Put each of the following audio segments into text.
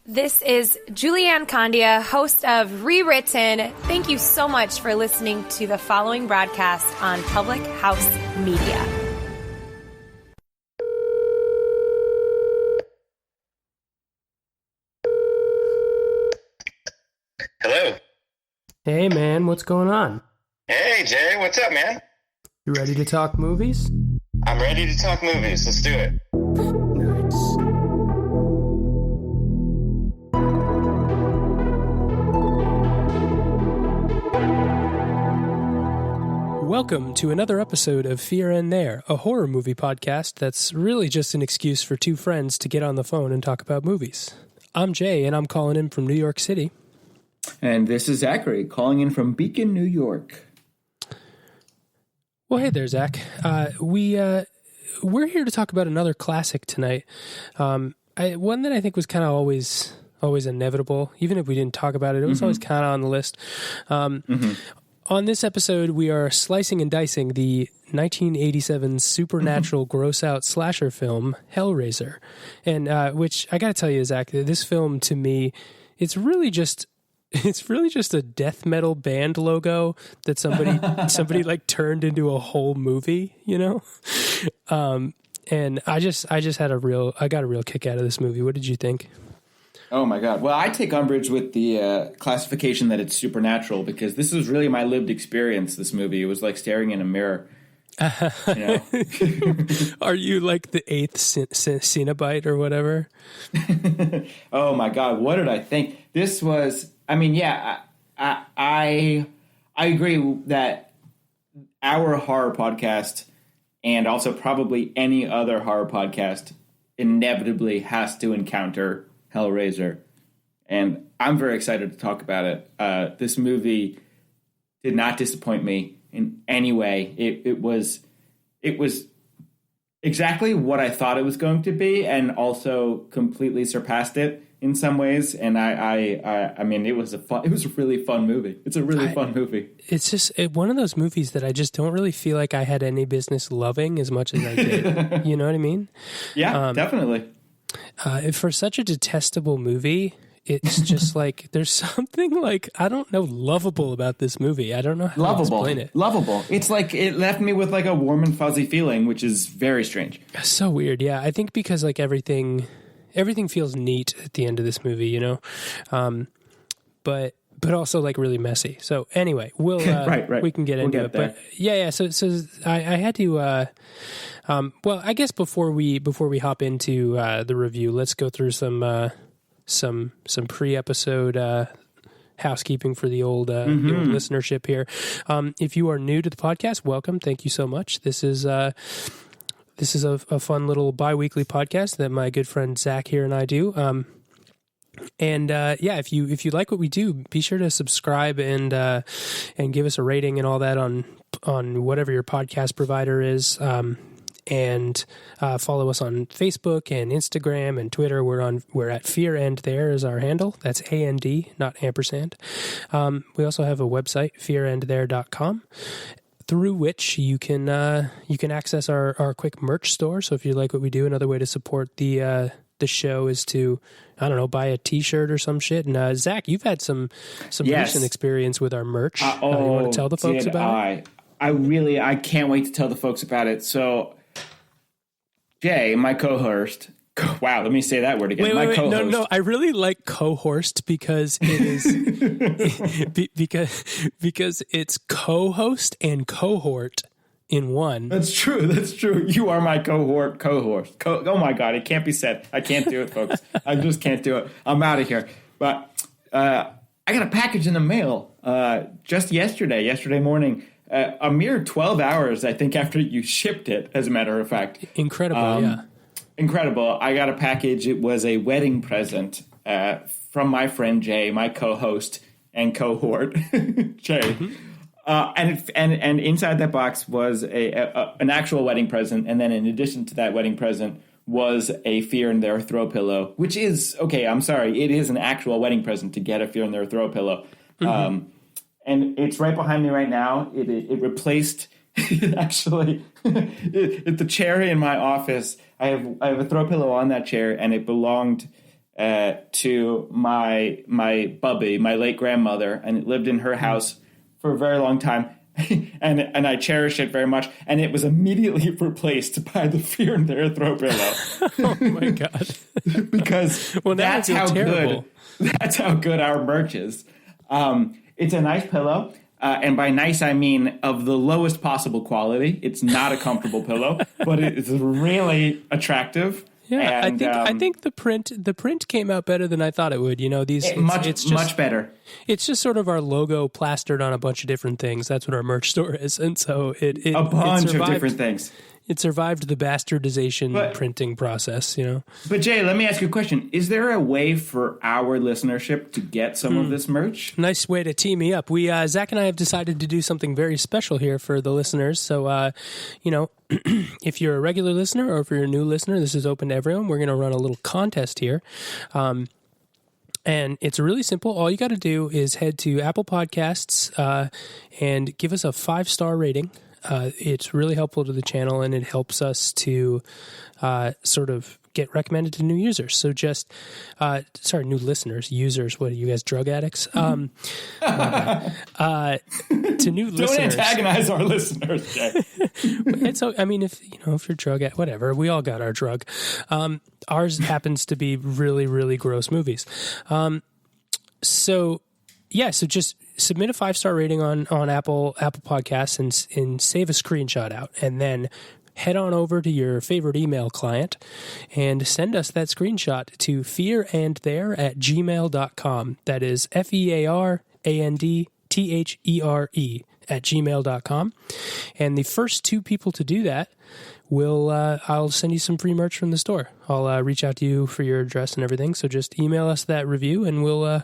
This is Julianne Condia, host of Rewritten. Thank you so much for listening to the following broadcast on Public House Media. Hello. Hey, man, what's going on? Hey, Jay, what's up, man? You ready to talk movies? I'm ready to talk movies. Let's do it. Nice. Welcome to another episode of Fear and There, a horror movie podcast that's really just an excuse for two friends to get on the phone and talk about movies. I'm Jay, and I'm calling in from New York City. And this is Zachary, calling in from Beacon, New York. Well, hey there, Zach. We're here to talk about another classic tonight. One that I think was kind of always inevitable. Even if we didn't talk about it, it was always kind of on the list. On this episode, we are slicing and dicing the 1987 supernatural gross-out slasher film, Hellraiser. And which, I got to tell you, Zach, this film, to me, it's really just a death metal band logo that somebody like turned into a whole movie, you know? And I got a real kick out of this movie. What did you think? Oh my God. Well, I take umbrage with the classification that it's supernatural, because this is really my lived experience, this movie. It was like staring in a mirror. You know? Are you like the eighth Cenobite or whatever? Oh my God. What did I think? This was, I mean, yeah, I agree that our horror podcast, and also probably any other horror podcast, inevitably has to encounter Hellraiser. And I'm very excited to talk about it. This movie did not disappoint me in any way. It was exactly what I thought it was going to be, and also completely surpassed it in some ways. And I mean, it was a really fun movie. It's a really fun movie. It's just one of those movies that I just don't really feel like I had any business loving as much as I did. You know what I mean? Yeah, definitely. For such a detestable movie, it's just like there's something like, I don't know, lovable about this movie. I don't know how to explain it. Lovable. It's like it left me with like a warm and fuzzy feeling, which is very strange. So weird. Yeah, I think because like everything feels neat at the end of this movie, you know, but also like really messy. So anyway, we'll right. We can get into it. There. But yeah. So I had to. Well, I guess before we hop into the review, let's go through some pre-episode housekeeping for the old listenership here. If you are new to the podcast, welcome. Thank you so much. This is a fun little bi-weekly podcast that my good friend Zach here and I do. If you like what we do, be sure to subscribe and give us a rating and all that on whatever your podcast provider is. And follow us on Facebook and Instagram and Twitter. We're at Fear and There is our handle. That's AND, not ampersand. We also have a website, fearandthere.com, through which you can access our quick merch store. So if you like what we do, another way to support the show is to, I don't know, buy a T-shirt or some shit. And Zach, you've had some recent experience with our merch. You want to tell the folks about it? I can't wait to tell the folks about it. So Jay, my co-host. Wow, let me say that word again. Wait, no. I really like co-host because it is because it's co-host and cohort in one. That's true. You are my co-host. Oh my God, it can't be said. I can't do it, folks. I just can't do it. I'm out of here. But I got a package in the mail just yesterday morning. A mere 12 hours, I think, after you shipped it, as a matter of fact. Incredible, yeah. Incredible. I got a package. It was a wedding present from my friend Jay, my co-host and cohort, Jay. And inside that box was an actual wedding present. And then in addition to that wedding present was a Fear and There throw pillow, which is, okay, I'm sorry, it is an actual wedding present to get a Fear and There throw pillow. And it's right behind me right now. It replaced, actually, the chair in my office. I have a throw pillow on that chair, and it belonged to my bubby, my late grandmother, and it lived in her house for a very long time. and I cherish it very much. And it was immediately replaced by the Fear and Their Throw pillow. Oh my God. Because that's how good our merch is. It's a nice pillow. And by nice, I mean of the lowest possible quality. It's not a comfortable pillow, but it's really attractive. Yeah, and, I think the print came out better than I thought it would. Much better. It's just sort of our logo plastered on a bunch of different things. That's what our merch store is, and so it a bunch of different things. It survived the bastardization printing process, But Jay, let me ask you a question. Is there a way for our listenership to get some of this merch? Nice way to tee me up. We Zach and I have decided to do something very special here for the listeners. So, if you're a regular listener or if you're a new listener, this is open to everyone. We're going to run a little contest here. And it's really simple. All you got to do is head to Apple Podcasts and give us a 5-star rating. It's really helpful to the channel, and it helps us to sort of get recommended to new users. So just, new listeners, users. What are you guys, drug addicts? To new listeners. Don't antagonize our listeners, Jay. If you're drug addict, whatever. We all got our drug. Ours happens to be really, really gross movies. So just submit a 5-star rating on Apple Podcasts and save a screenshot out, and then head on over to your favorite email client and send us that screenshot to fearandthere@gmail.com. That is fearandthere@gmail.com. And the first 2 people to do that I'll send you some free merch from the store. I'll reach out to you for your address and everything. So just email us that review, and we'll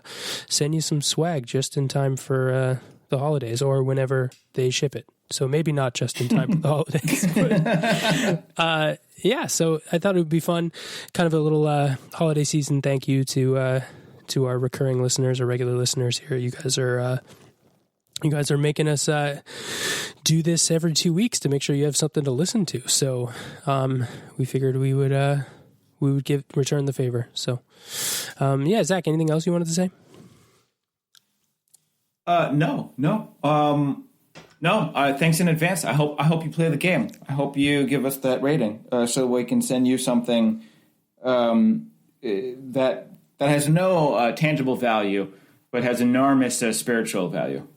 send you some swag just in time for the holidays or whenever they ship it. So maybe not just in time for the holidays. But, so I thought it would be fun. Kind of a little holiday season thank you to our recurring listeners or regular listeners here. You guys are making us do this every 2 weeks to make sure you have something to listen to. So we figured we would return the favor. So Zach, anything else you wanted to say? No. Thanks in advance. I hope you play the game. I hope you give us that rating so we can send you something that has no tangible value, but has enormous spiritual value.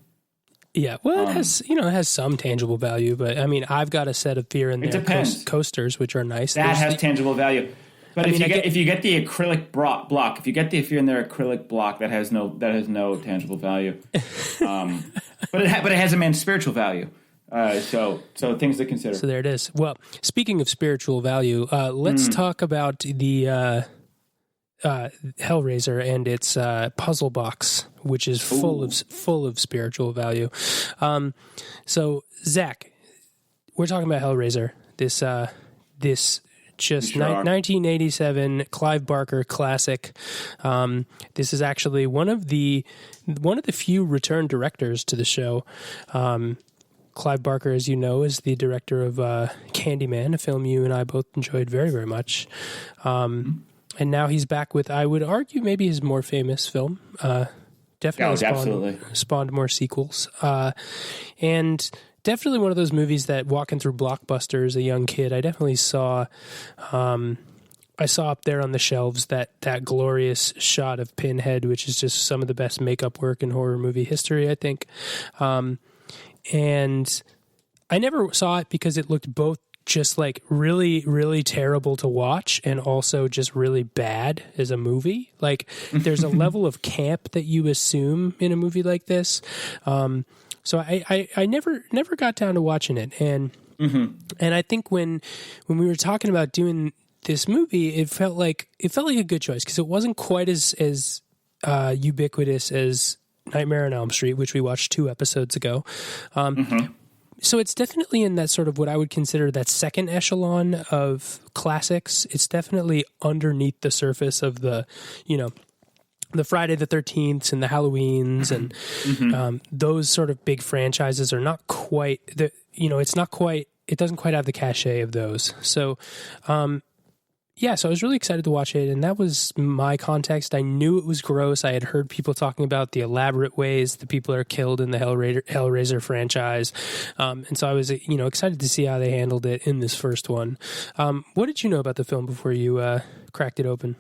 Yeah, well, it has some tangible value, but I mean, I've got a set of Fear and Their coasters, which are nice. That has tangible value. But if you get the acrylic block, if you get the Fear and Their acrylic block, that has no tangible value. But it has immense spiritual value. So things to consider. So there it is. Well, speaking of spiritual value, let's talk about the Hellraiser and its puzzle box, which is full of spiritual value. So Zach, we're talking about Hellraiser. This 1987 Clive Barker classic. This is actually one of the few return directors to the show. Clive Barker, as you know, is the director of Candyman, a film you and I both enjoyed very, very much. And now he's back with, I would argue, maybe his more famous film. Definitely spawned more sequels. And definitely one of those movies that walking through Blockbuster as a young kid, I definitely saw up there on the shelves that glorious shot of Pinhead, which is just some of the best makeup work in horror movie history, I think. And I never saw it because it looked both just like really, really terrible to watch and also just really bad as a movie. Like there's a level of camp that you assume in a movie like this. So I never got down to watching it. And I think when we were talking about doing this movie, it felt like a good choice because it wasn't quite as ubiquitous as Nightmare on Elm Street, which we watched 2 episodes ago. So it's definitely in that sort of what I would consider that second echelon of classics. It's definitely underneath the surface of the Friday the 13th and the Halloweens and those sort of big franchises are not quite it doesn't quite have the cachet of those. So Yeah, so I was really excited to watch it, and that was my context. I knew it was gross. I had heard people talking about the elaborate ways the people are killed in the Hellraiser franchise, and so I was, excited to see how they handled it in this first one. What did you know about the film before you cracked it open?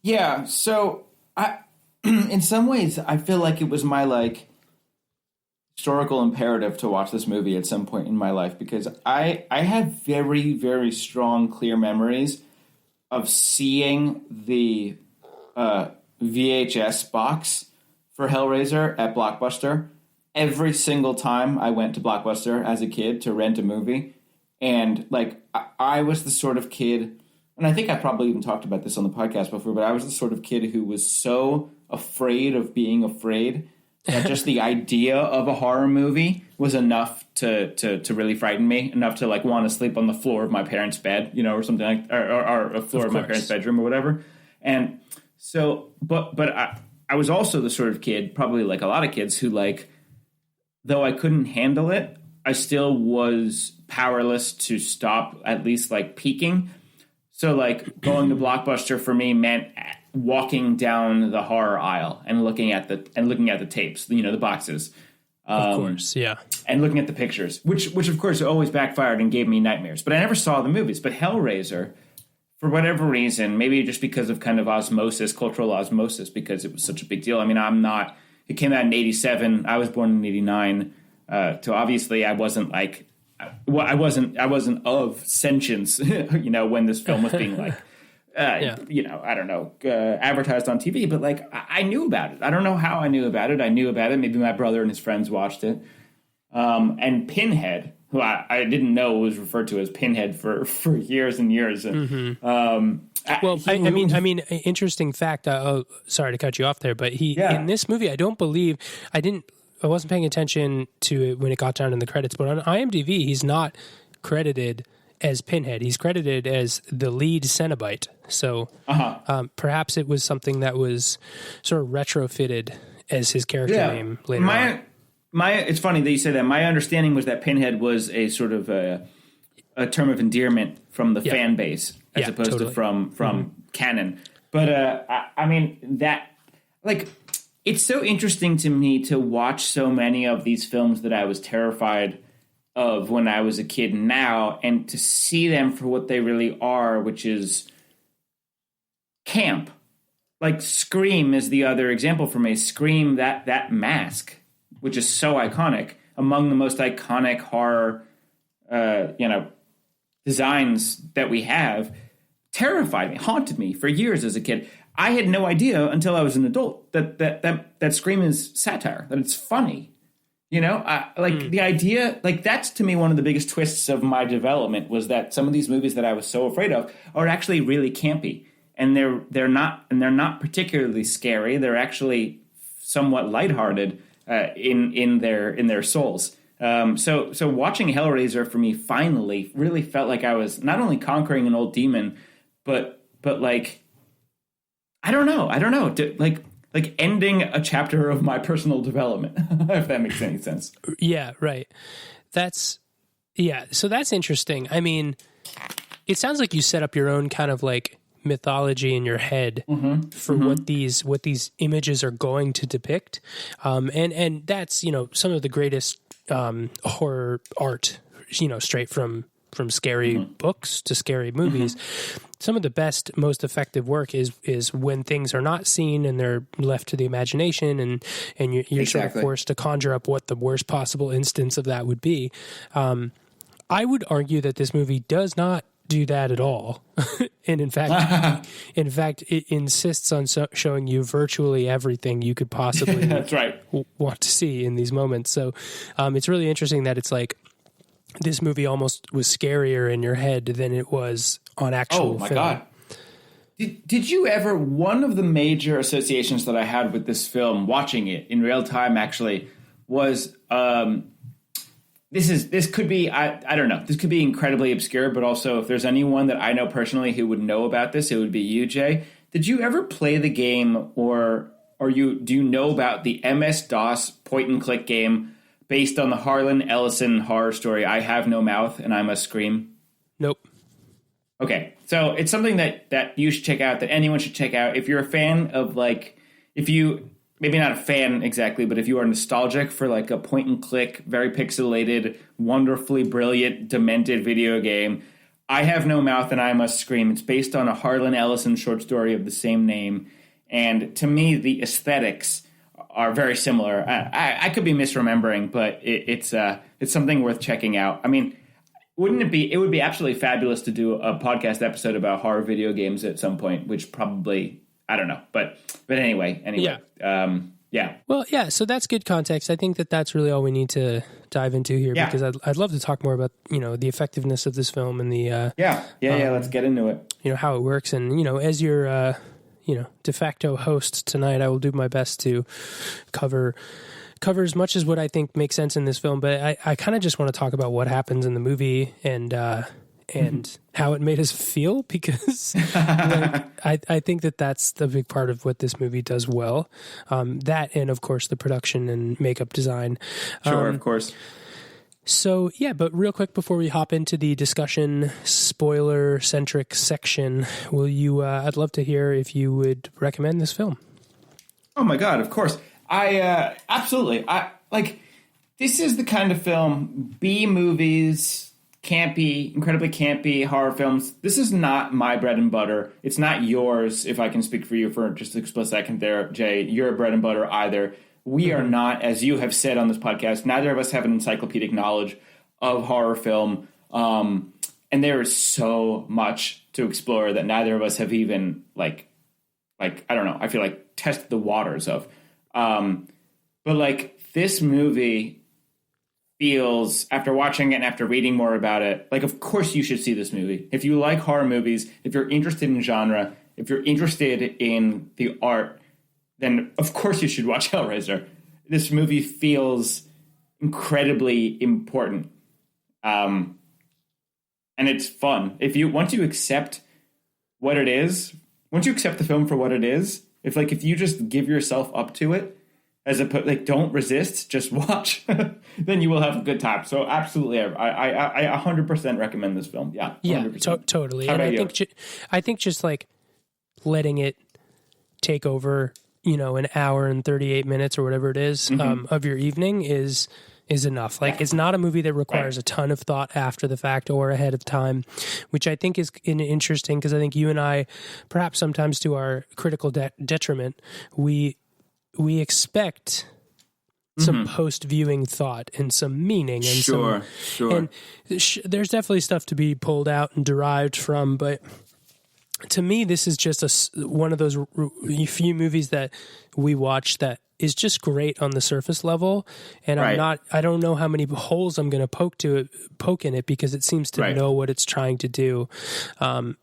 Yeah, so I, in some ways, I feel like it was my historical imperative to watch this movie at some point in my life, because I have very, very strong, clear memories of seeing the VHS box for Hellraiser at Blockbuster every single time I went to Blockbuster as a kid to rent a movie. And I was the sort of kid, and I think I've probably even talked about this on the podcast before, but I was the sort of kid who was so afraid of being afraid that just the idea of a horror movie was enough to really frighten me, enough to want to sleep on the floor of my parents' bed, or something or a floor of my parents' bedroom or whatever. And so, but I was also the sort of kid, probably like a lot of kids, who though I couldn't handle it, I still was powerless to stop at least peeking. So going to Blockbuster for me meant walking down the horror aisle and looking at the tapes, the boxes. Of course, yeah. And looking at the pictures, which of course always backfired and gave me nightmares. But I never saw the movies. But Hellraiser, for whatever reason, maybe just because of kind of osmosis, cultural osmosis, because it was such a big deal. I mean, it came out in 1987. I was born in 1989. So obviously I wasn't I wasn't of sentience, when this film was being I don't know, advertised on TV, but I knew about it. I don't know how I knew about it. I knew about it. Maybe my brother and his friends watched it. And Pinhead, who I didn't know was referred to as Pinhead for years and years. Well, I mean, interesting fact. Sorry to cut you off there, but in this movie, I wasn't paying attention to it when it got down in the credits, but on IMDb, he's not credited as Pinhead. He's credited as the lead Cenobite. So perhaps it was something that was sort of retrofitted as his character name later on. It's funny that you say that. My understanding was that Pinhead was a sort of a term of endearment from the fan base as opposed to from canon. But I mean that it's so interesting to me to watch so many of these films that I was terrified of when I was a kid now, and to see them for what they really are, which is camp. Scream is the other example for me. Scream, that mask, which is so iconic, among the most iconic horror, designs that we have, terrified me, haunted me for years as a kid. I had no idea until I was an adult that Scream is satire, that it's funny. The idea, that's to me one of the biggest twists of my development, was that some of these movies that I was so afraid of are actually really campy, and they're not particularly scary. They're actually somewhat lighthearted in their souls. So watching Hellraiser for me finally really felt like I was not only conquering an old demon, but I don't know, ending a chapter of my personal development, if that makes any sense. Yeah, right. So that's interesting. I mean, it sounds like you set up your own kind of mythology in your head for what these images are going to depict. And that's, some of the greatest horror art, straight from scary books to scary movies. Some of the best, most effective work is when things are not seen and they're left to the imagination, and you're exactly sort of forced to conjure up what the worst possible instance of that would be. I would argue that this movie does not do that at all. And in fact, it insists on showing you virtually everything you could possibly That's right. want to see in these moments. So it's really interesting that it's this movie almost was scarier in your head than it was on actual film. Oh, my God. Did you ever, one of the major associations that I had with this film, watching it in real time actually, was, this could be, I don't know, this could be incredibly obscure, but also if there's anyone that I know personally who would know about this, it would be you, Jay. Did you ever play the game or do you know about the MS-DOS point-and-click game based on the Harlan Ellison horror story, I Have No Mouth and I Must Scream? Nope. Okay, so it's something that you should check out, that anyone should check out. If you're a fan of, like, if you, maybe not a fan exactly, but if you are nostalgic for like a point and click, very pixelated, wonderfully brilliant, demented video game, I Have No Mouth and I Must Scream. It's based on a Harlan Ellison short story of the same name. And to me, the aesthetics are very similar. I could be misremembering, but it's something worth checking out. I mean, it would be absolutely fabulous to do a podcast episode about horror video games at some point, which probably, I don't know. But anyway. Yeah. Yeah. Well, yeah, so that's good context. I think that's really all we need to dive into here, because I'd love to talk more about, the effectiveness of this film and the... let's get into it. How it works. And, as your, de facto host tonight, I will do my best to cover as much as what I think makes sense in this film. But I kind of just want to talk about what happens in the movie and how it made us feel, because I think that's the big part of what this movie does well. That, and of course the production and makeup design. Sure, of course. So yeah, but real quick before we hop into the discussion spoiler centric section, I'd love to hear if you would recommend this film. Oh my God, of course. I absolutely. This is the kind of film, B movies, campy, incredibly campy horror films. This is not my bread and butter. It's not yours, if I can speak for you for just a split second there, Jay. Your bread and butter either. We are not, as you have said on this podcast, neither of us have an encyclopedic knowledge of horror film. And there is so much to explore that neither of us have even, like I don't know, I feel like tested the waters of. But this movie feels, after watching it and after reading more about it, of course you should see this movie. If you like horror movies, if you're interested in genre, if you're interested in the art, then of course you should watch Hellraiser. This movie feels incredibly important. And it's fun. Once you accept what it is, once you accept the film for what it is, if you just give yourself up to it, as opposed, don't resist, just watch, then you will have a good time. So absolutely, I 100% recommend this film. Yeah, 100%. Yeah, totally. How and about you? I think just letting it take over, an hour and 38 minutes or whatever it is, of your evening is enough. It's not a movie that requires a ton of thought after the fact or ahead of time, which I think is interesting, because I think you and I, perhaps sometimes to our critical detriment, we expect some post-viewing thought and some meaning. And sure. And there's definitely stuff to be pulled out and derived from, but to me, this is just one of those few movies that we watch that is just great on the surface level. And I don't know how many holes I'm going to poke in it, because it seems to know what it's trying to do,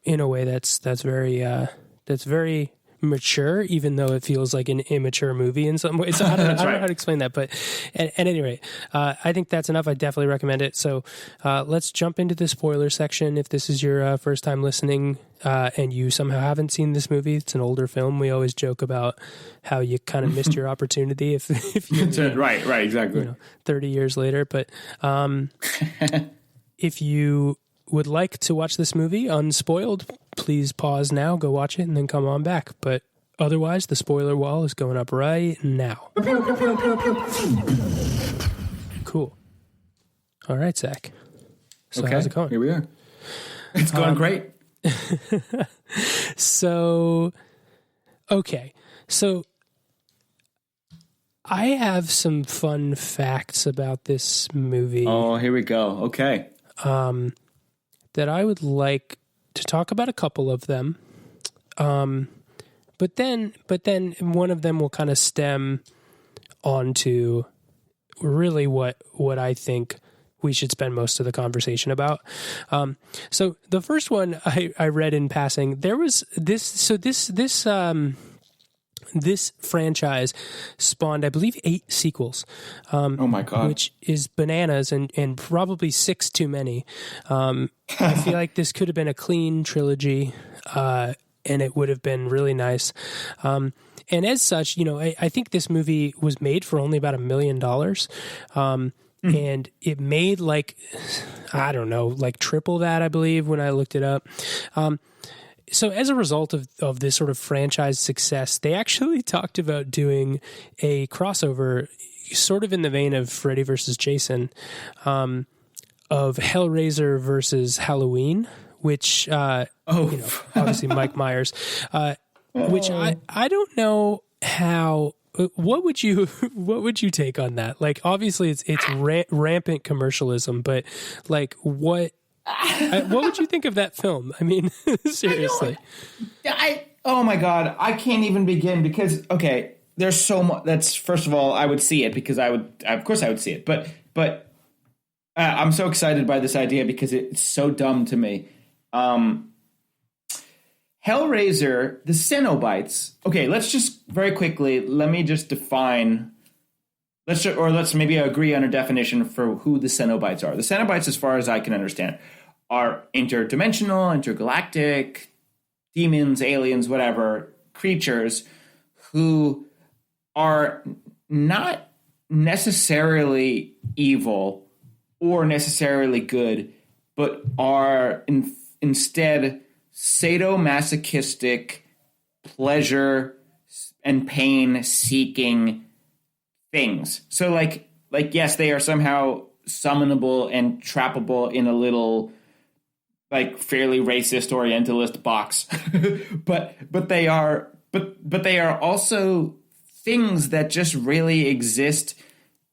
in a way that's very mature, even though it feels like an immature movie in some ways. So I don't know how to explain that, but at any rate, I think that's enough. I definitely recommend it. So let's jump into the spoiler section. If this is your first time listening, and you somehow haven't seen this movie, it's an older film. We always joke about how you kind of missed your opportunity if you right, exactly. 30 years later. But if you would like to watch this movie unspoiled, please pause now, go watch it, and then come on back. But otherwise, the spoiler wall is going up right now. Cool. All right, Zach. So how's it going? Here we are. It's going great. So I have some fun facts about this movie. Oh, here we go. Okay. That I would like to talk about a couple of them. But then one of them will kind of stem onto really what I think we should spend most of the conversation about. So the first one I read in passing, there was this franchise spawned, I believe, 8 sequels. Oh my God. Which is bananas and probably 6 too many. I feel like this could have been a clean trilogy, and it would have been really nice. And as such, I think this movie was made for only about $1 million. and it made like, I don't know, like triple that, I believe, when I looked it up. So as a result of this sort of franchise success, they actually talked about doing a crossover sort of in the vein of Freddy versus Jason, of Hellraiser versus Halloween, which, obviously Mike Myers, which I don't know how. What would you take on that? Like, obviously it's rampant commercialism, but like what would you think of that film? I mean, seriously. Oh my God, I can't even begin because, okay, there's so much. That's, first of all, I would see it because of course I would see it, but I'm so excited by this idea because it's so dumb to me. Hellraiser, the Cenobites. Okay, let's just very quickly, let me just define, let's maybe agree on a definition for who the Cenobites are. The Cenobites, as far as I can understand, are interdimensional, intergalactic, demons, aliens, whatever, creatures who are not necessarily evil or necessarily good, but are instead sadomasochistic, pleasure and pain seeking things. So like yes, they are somehow summonable and trappable in a little like fairly racist orientalist box. but they are also things that just really exist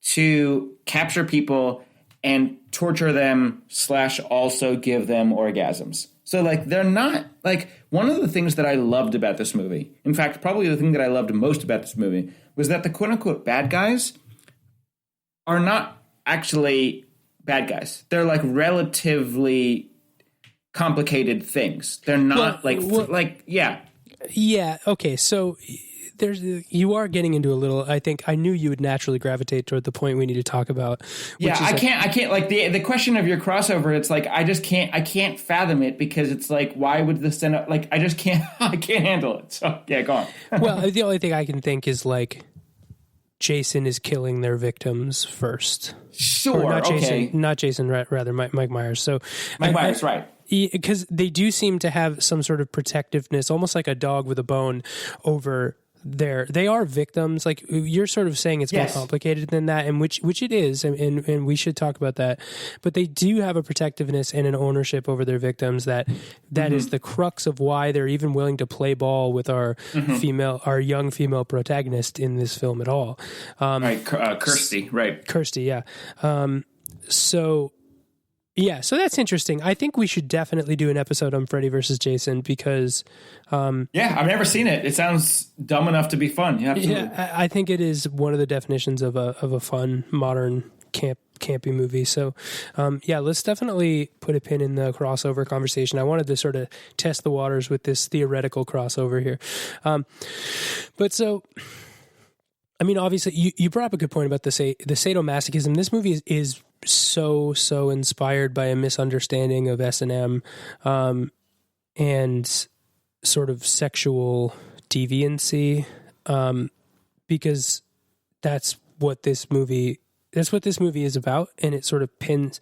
to capture people and torture them / also give them orgasms. So, like, they're not, like, one of the things that I loved about this movie, in fact, probably the thing that I loved most about this movie, was that the quote-unquote bad guys are not actually bad guys. They're, like, relatively complicated things. They're not, yeah. Yeah, okay, so you are getting into a little. I think I knew you would naturally gravitate toward the point we need to talk about. Yeah, I can't like the question of your crossover. It's like I can't fathom it because it's like why would the Senate like I just can't I can't handle it. So yeah, go on. Well, the only thing I can think is like Jason is killing their victims first. Sure, or not okay. Jason, rather Mike Myers. So Mike Myers, right? Because they do seem to have some sort of protectiveness, almost like a dog with a bone over. They are victims. Like you're sort of saying it's more complicated than that, and which it is, and we should talk about that. But they do have a protectiveness and an ownership over their victims that is the crux of why they're even willing to play ball with our young female protagonist in this film at all. Right, Kirsty, right? Kirsty, yeah. So that's interesting. I think we should definitely do an episode on Freddy versus Jason because... I've never seen it. It sounds dumb enough to be fun. Yeah, absolutely. Yeah, I think it is one of the definitions of a fun, modern, campy movie. So, let's definitely put a pin in the crossover conversation. I wanted to sort of test the waters with this theoretical crossover here. Obviously, you brought up a good point about the sadomasochism. This movie is so inspired by a misunderstanding of S&M and sort of sexual deviancy, because that's what this movie is about, and it sort of paints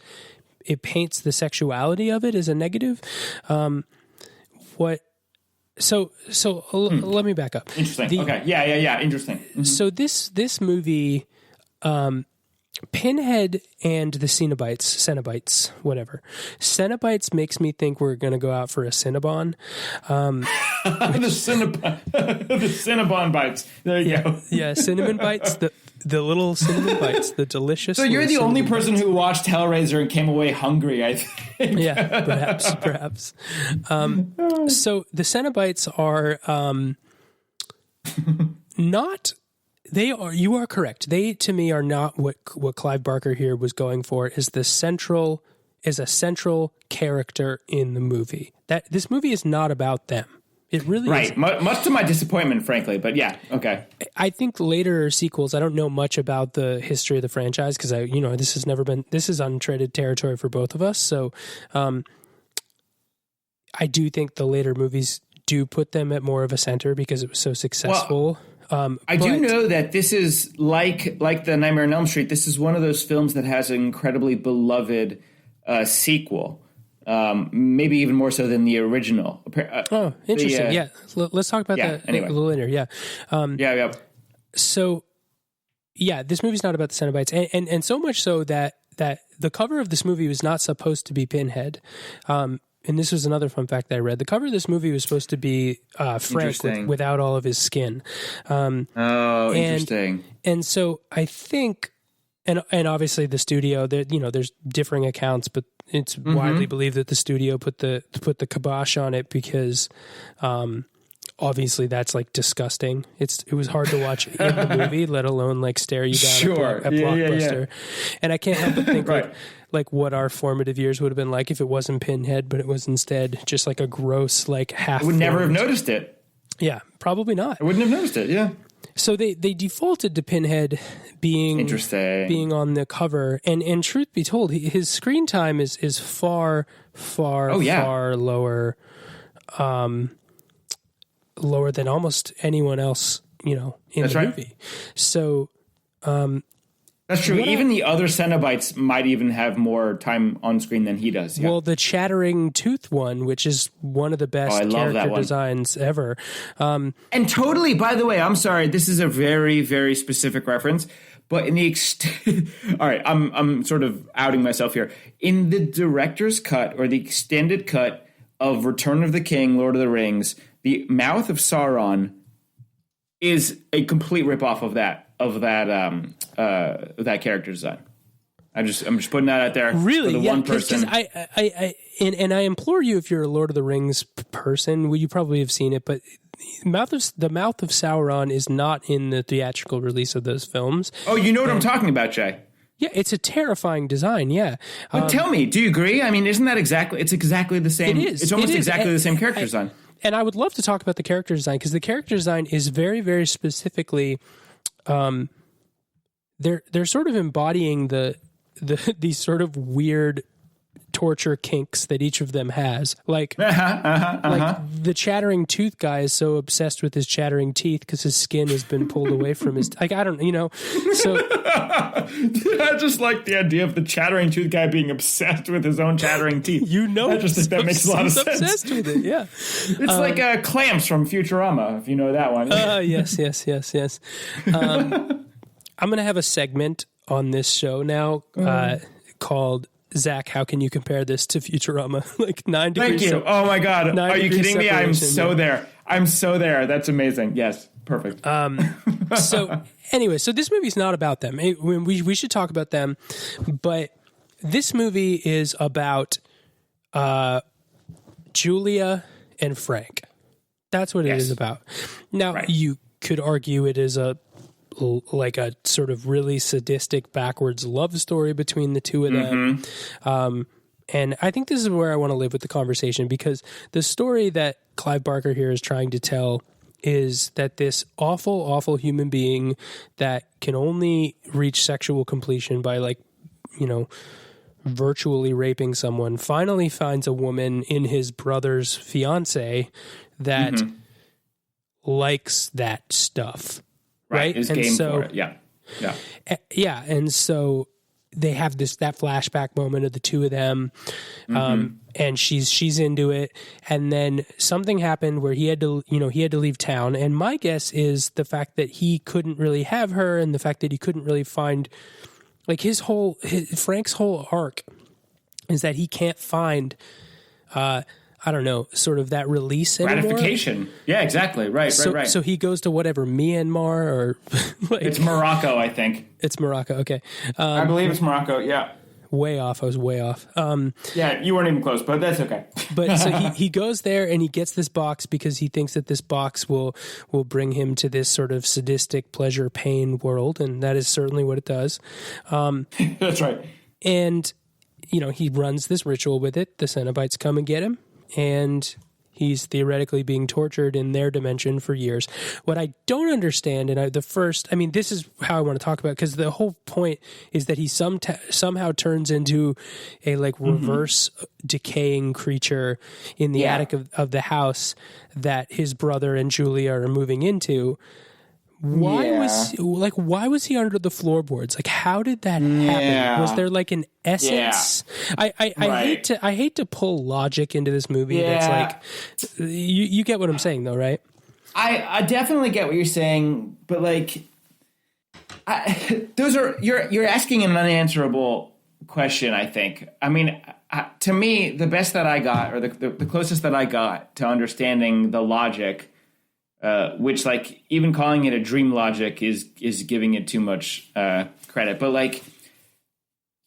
the sexuality of it as a negative. Let me back up. Interesting. Okay. Yeah. Interesting. Mm-hmm. So this movie, Pinhead and the Cenobites, whatever. Cenobites makes me think we're going to go out for a Cinnabon. The Cinnabon bites. There you go. Yeah, cinnamon bites, the little cinnamon bites, the delicious. So you're the only person who watched Hellraiser and came away hungry, I think. Yeah, perhaps. So the Cenobites are not... They are. You are correct. They, to me, are not what Clive Barker here was going for. Is a central character in the movie. That this movie is not about them. It really right. isn't. Much to my disappointment, frankly. But yeah, okay. I think later sequels. I don't know much about the history of the franchise because this is untreaded territory for both of us. So, I do think the later movies do put them at more of a center because it was so successful. I do know that this is like the Nightmare on Elm Street. This is one of those films that has an incredibly beloved sequel, maybe even more so than the original. Oh, interesting. Let's talk about that anyway. a little later. Yeah. Yeah. So, yeah, this movie's not about the Cenobites, and so much so that the cover of this movie was not supposed to be Pinhead. And this was another fun fact that I read. The cover of this movie was supposed to be Frank without all of his skin. Interesting. And so I think, and obviously the studio, there's differing accounts, but it's widely believed that the studio put the kibosh on it because obviously that's like disgusting. It was hard to watch in the movie, let alone like stare you down at Blockbuster. Yeah. And I can't help but think like what our formative years would have been like if it wasn't Pinhead, but it was instead just like a gross like half. I would never have noticed it. Yeah, probably not. I wouldn't have noticed it. Yeah. So they defaulted to Pinhead being on the cover, and truth be told, his screen time is far lower, lower than almost anyone else, in the movie. So that's true. Even the other Cenobites might even have more time on screen than he does. Yeah. Well, the chattering tooth one, which is one of the best character designs ever. And totally, by the way, I'm sorry, this is a very, very specific reference, but in the all right, I'm sort of outing myself here. In the director's cut or the extended cut of Return of the King, Lord of the Rings, the mouth of Sauron is a complete ripoff of that character design. I'm just putting that out there. Really, for the one person. I implore you, if you're a Lord of the Rings person, you probably have seen it, but the mouth of Sauron is not in the theatrical release of those films. Oh, you know what I'm talking about, Jay? Yeah, it's a terrifying design. Yeah, but tell me, do you agree? I mean, isn't that exactly? It's exactly the same. It is. It's almost exactly the same character design. And I would love to talk about the character design because the character design is very, very specifically. They're sort of embodying these sort of weird torture kinks that each of them has. Like the chattering tooth guy is so obsessed with his chattering teeth because his skin has been pulled away from his. Like I don't, So I just like the idea of the chattering tooth guy being obsessed with his own chattering teeth. I just think that makes a lot of sense. Obsessed with it, yeah. It's like clamps from Futurama, if you know that one. Yes. I'm going to have a segment on this show now called Zach, how can you compare this to Futurama? Like 9 degrees. Thank you. Oh my God. Are you kidding me? I'm so there. That's amazing. Yes. Perfect. So anyway, so this movie's not about them. We should talk about them, but this movie is about Julia and Frank. That's what it is about. Now, you could argue it is a sort of really sadistic backwards love story between the two of them. And I think this is where I want to live with the conversation, because the story that Clive Barker here is trying to tell is that this awful, awful human being that can only reach sexual completion by virtually raping someone finally finds a woman in his brother's fiance that likes that stuff. Right. Is game for it. Yeah. Yeah. And so they have that flashback moment of the two of them. And she's into it. And then something happened where he had to leave town. And my guess is the fact that he couldn't really have her, and the fact that he couldn't really find, like, Frank's whole arc is that he can't find, I don't know, sort of that release anymore. Gratification. Yeah, exactly. Right. So he goes to whatever, Myanmar or... it's Morocco, I think. It's Morocco, okay. I believe it's Morocco, yeah. Way off. I was way off. Yeah, you weren't even close, but that's okay. But so he goes there and he gets this box because he thinks that this box will bring him to this sort of sadistic pleasure pain world, and that is certainly what it does. That's right. And, he runs this ritual with it. The Cenobites come and get him. And he's theoretically being tortured in their dimension for years. What I don't understand, and this is how I want to talk about it, because the whole point is that he somehow turns into a reverse decaying creature in the attic of the house that his brother and Julia are moving into. why was he under the floorboards? Like, how did that happen? Yeah. Was there like an essence? Yeah. I hate to pull logic into this movie. That's like, you get what I'm saying though, right? I definitely get what you're saying, but like, you're asking an unanswerable question, I think. I mean, to me, the best that I got, or the closest that I got to understanding the logic, which like even calling it a dream logic is giving it too much credit. But like,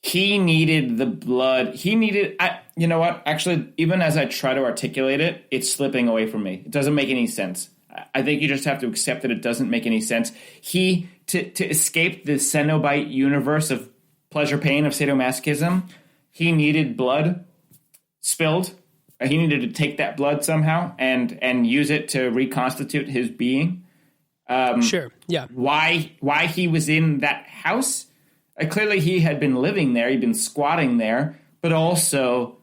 he needed the blood. He needed. You know what? Actually, even as I try to articulate it, it's slipping away from me. It doesn't make any sense. I think you just have to accept that it doesn't make any sense. To escape the Cenobite universe of pleasure pain of sadomasochism, he needed blood spilled. He needed to take that blood somehow and use it to reconstitute his being. Sure, yeah. Why he was in that house? Clearly he had been living there. He'd been squatting there. But also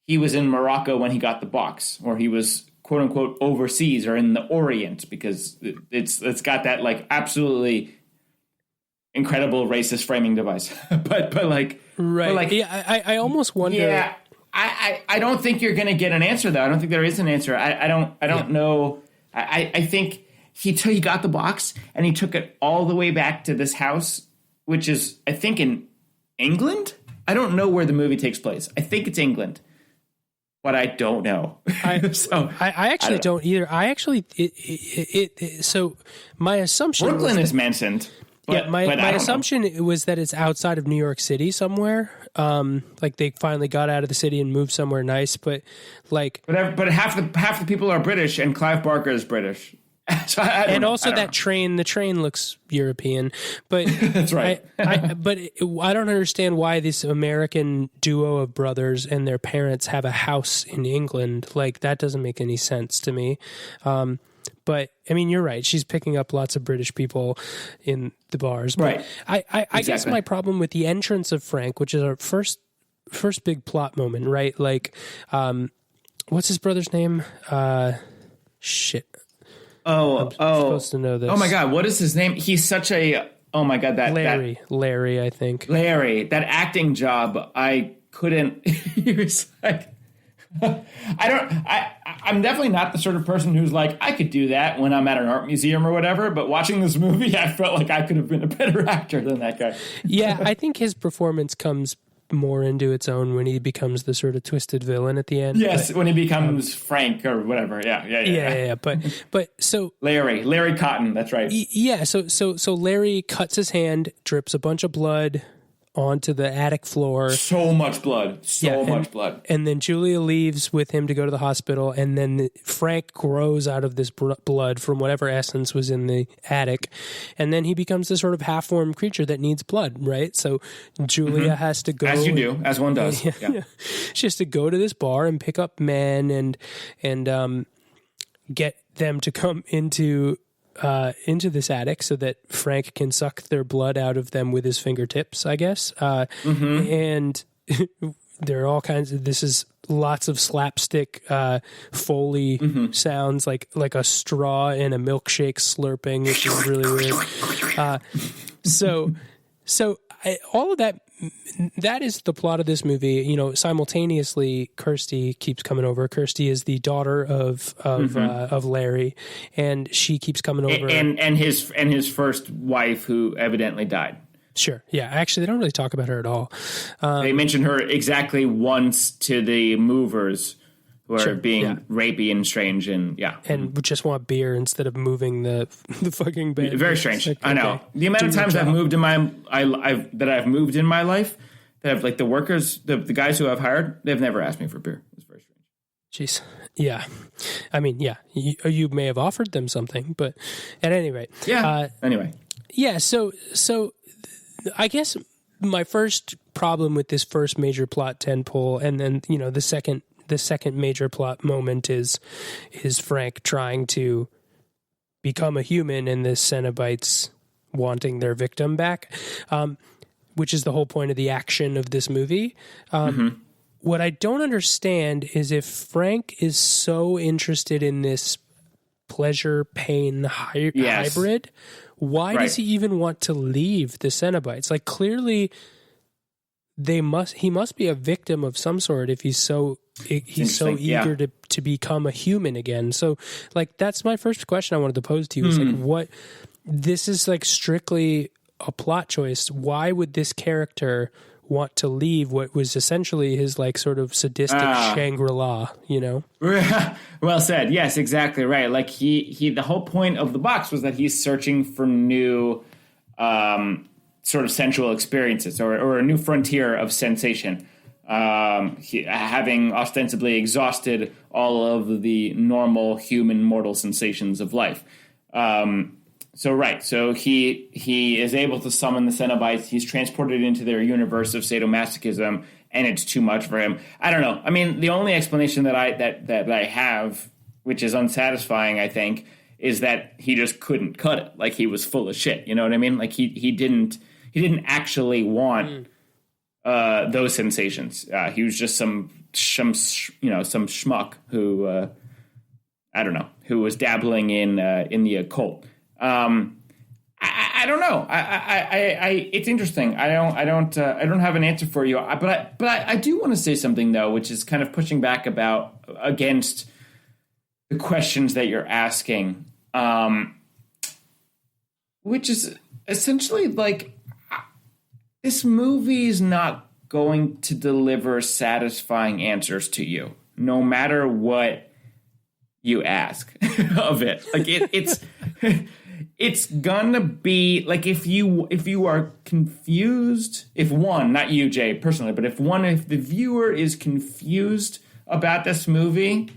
he was in Morocco when he got the box. Or he was, quote unquote, overseas or in the Orient. Because it's got that like absolutely incredible racist framing device. but like... Right. But like, yeah, I almost wonder... Yeah. I don't think you're going to get an answer, though. I don't think there is an answer. I don't know. I think he got the box and he took it all the way back to this house, which is, I think, in England. I don't know where the movie takes place. I think it's England, but I don't know. I actually don't either. I actually so my assumption Brooklyn is mentioned. But, my assumption was that it's outside of New York City somewhere. Like they finally got out of the city and moved somewhere nice. But like, but half the people are British, and Clive Barker is British. So the train looks European. But that's right. I don't understand why this American duo of brothers and their parents have a house in England. Like that doesn't make any sense to me. But I mean, you're right. She's picking up lots of British people in the bars. But right. I guess my problem with the entrance of Frank, which is our first big plot moment, right? Like, what's his brother's name? Shit. I'm supposed to know this. Oh my God. What is his name? He's such a, oh my God. Larry, I think. Larry, that acting job. I couldn't, he was like, I'm definitely not the sort of person who's like, I could do that when I'm at an art museum or whatever, but watching this movie, I felt like I could have been a better actor than that guy. Yeah, I think his performance comes more into its own when he becomes the sort of twisted villain at the end. Yes, when he becomes Frank or whatever. Yeah. But so Larry Cotton, that's right. Yeah, so Larry cuts his hand, drips a bunch of blood onto the attic floor. So much blood. Much blood. And then Julia leaves with him to go to the hospital, and then Frank grows out of this blood from whatever essence was in the attic, and then he becomes this sort of half-formed creature that needs blood, right? So Julia has to go... As you do, as one does. Yeah. She has to go to this bar and pick up men and get them to come into this attic so that Frank can suck their blood out of them with his fingertips, I guess. And there are all kinds of, this is lots of slapstick Foley sounds like a straw in a milkshake slurping, which is really weird. So all of that is the plot of this movie. You know, simultaneously, Kirsty keeps coming over. Kirsty is the daughter of Larry, and she keeps coming over. And his first wife, who evidently died. Sure. Yeah. Actually, they don't really talk about her at all. They mention her exactly once to the movers, who are being rapey and strange, and just want beer instead of moving the fucking bed. Very strange. Like, I know the amount of times I've moved in my life that have like the workers, the guys who I've hired, they've never asked me for beer. It's very strange. Jeez. Yeah. I mean, yeah, you may have offered them something, but at any rate. Yeah. Anyway. Yeah. So I guess my first problem with this first major plot tentpole, and then the second major plot moment is Frank trying to become a human and the Cenobites wanting their victim back, which is the whole point of the action of this movie. What I don't understand is if Frank is so interested in this pleasure pain hybrid. Why does he even want to leave the Cenobites? Like, clearly he must be a victim of some sort if he's so eager to become a human again. So, like, that's my first question I wanted to pose to you. Is like, this is like strictly a plot choice. Why would this character want to leave what was essentially his like sort of sadistic Shangri-La, you know? Well said. Yes, exactly right. Like he the whole point of the box was that he's searching for new sort of sensual experiences or a new frontier of sensation. Having ostensibly exhausted all of the normal human mortal sensations of life. So he is able to summon the Cenobites. He's transported into their universe of sadomasochism, and it's too much for him. I don't know. I mean, the only explanation that I have, which is unsatisfying, I think, is that he just couldn't cut it. Like, he was full of shit. You know what I mean? Like he didn't actually want those sensations. He was just some schmuck who I don't know, who was dabbling in the occult. I don't know. It's interesting. I don't have an answer for you. But I do want to say something though, which is kind of pushing back against the questions that you're asking, which is essentially like, this movie is not going to deliver satisfying answers to you, no matter what you ask of it. Like it's gonna be like, if you are confused, if one, not you, Jay, personally, but if the viewer is confused about this movie,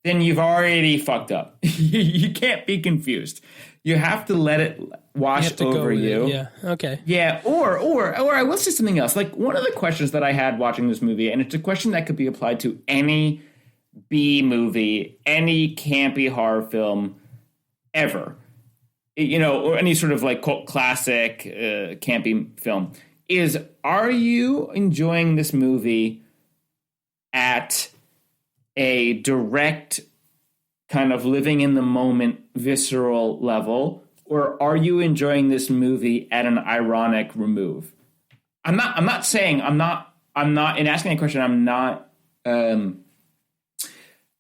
then you've already fucked up. You can't be confused. You have to let it wash over you. Yeah. Okay. Yeah. Or I will say something else. Like, one of the questions that I had watching this movie, and it's a question that could be applied to any B movie, any campy horror film ever, you know, or any sort of like cult classic campy film, is, are you enjoying this movie at a direct kind of living in the moment visceral level, or are you enjoying this movie at an ironic remove? I'm not in asking that question. I'm not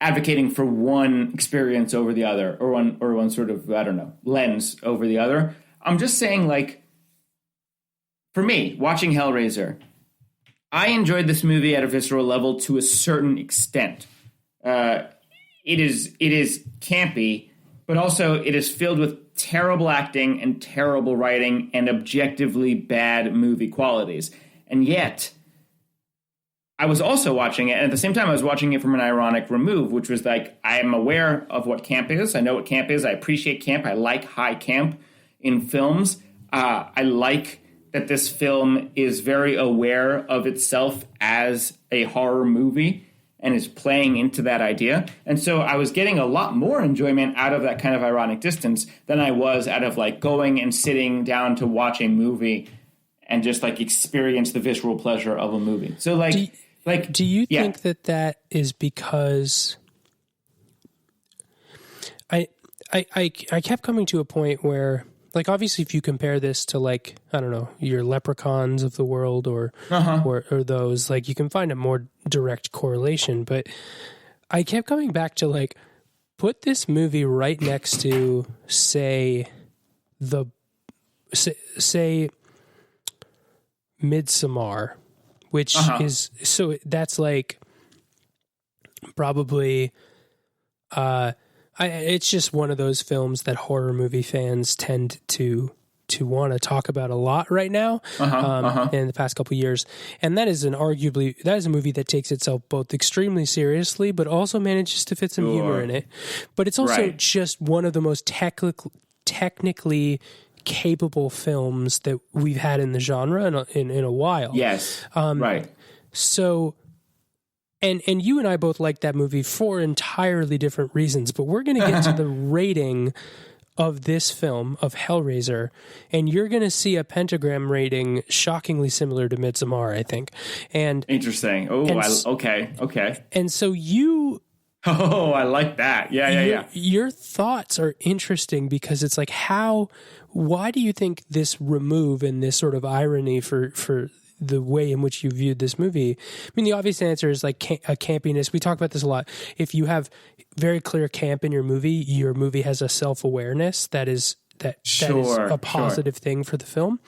advocating for one experience over the other, or one sort of, I don't know, lens over the other. I'm just saying, like, for me, watching Hellraiser, I enjoyed this movie at a visceral level to a certain extent. It is campy, but also it is filled with terrible acting and terrible writing and objectively bad movie qualities. And yet, I was also watching it, and at the same time I was watching it from an ironic remove, which was like, I am aware of what camp is. I know what camp is. I appreciate camp. I like high camp in films. I like that this film is very aware of itself as a horror movie and is playing into that idea. And so I was getting a lot more enjoyment out of that kind of ironic distance than I was out of like going and sitting down to watch a movie and just like experience the visceral pleasure of a movie. So do you think that is because I kept coming to a point where, like, obviously if you compare this to, like, I don't know, your Leprechauns of the world or those, like, you can find a more direct correlation, but I kept coming back to, like, put this movie right next to, say Midsommar, which is, so that's like probably it's just one of those films that horror movie fans tend to want to talk about a lot right now, in the past couple of years. And that is a movie that takes itself both extremely seriously, but also manages to fit some humor in it. But it's also just one of the most technically capable films that we've had in the genre in a while. Yes. So, and you and I both like that movie for entirely different reasons, but we're going to get to the rating of this film, of Hellraiser, and you're going to see a pentagram rating shockingly similar to Midsommar, I think. And interesting. Okay. And so you Oh, I like that. Yeah. Your thoughts are interesting because it's like, why do you think this remove and this sort of irony for the way in which you viewed this movie? I mean, the obvious answer is like a campiness. We talk about this a lot. If you have very clear camp in your movie has a self-awareness that is a positive thing for the film.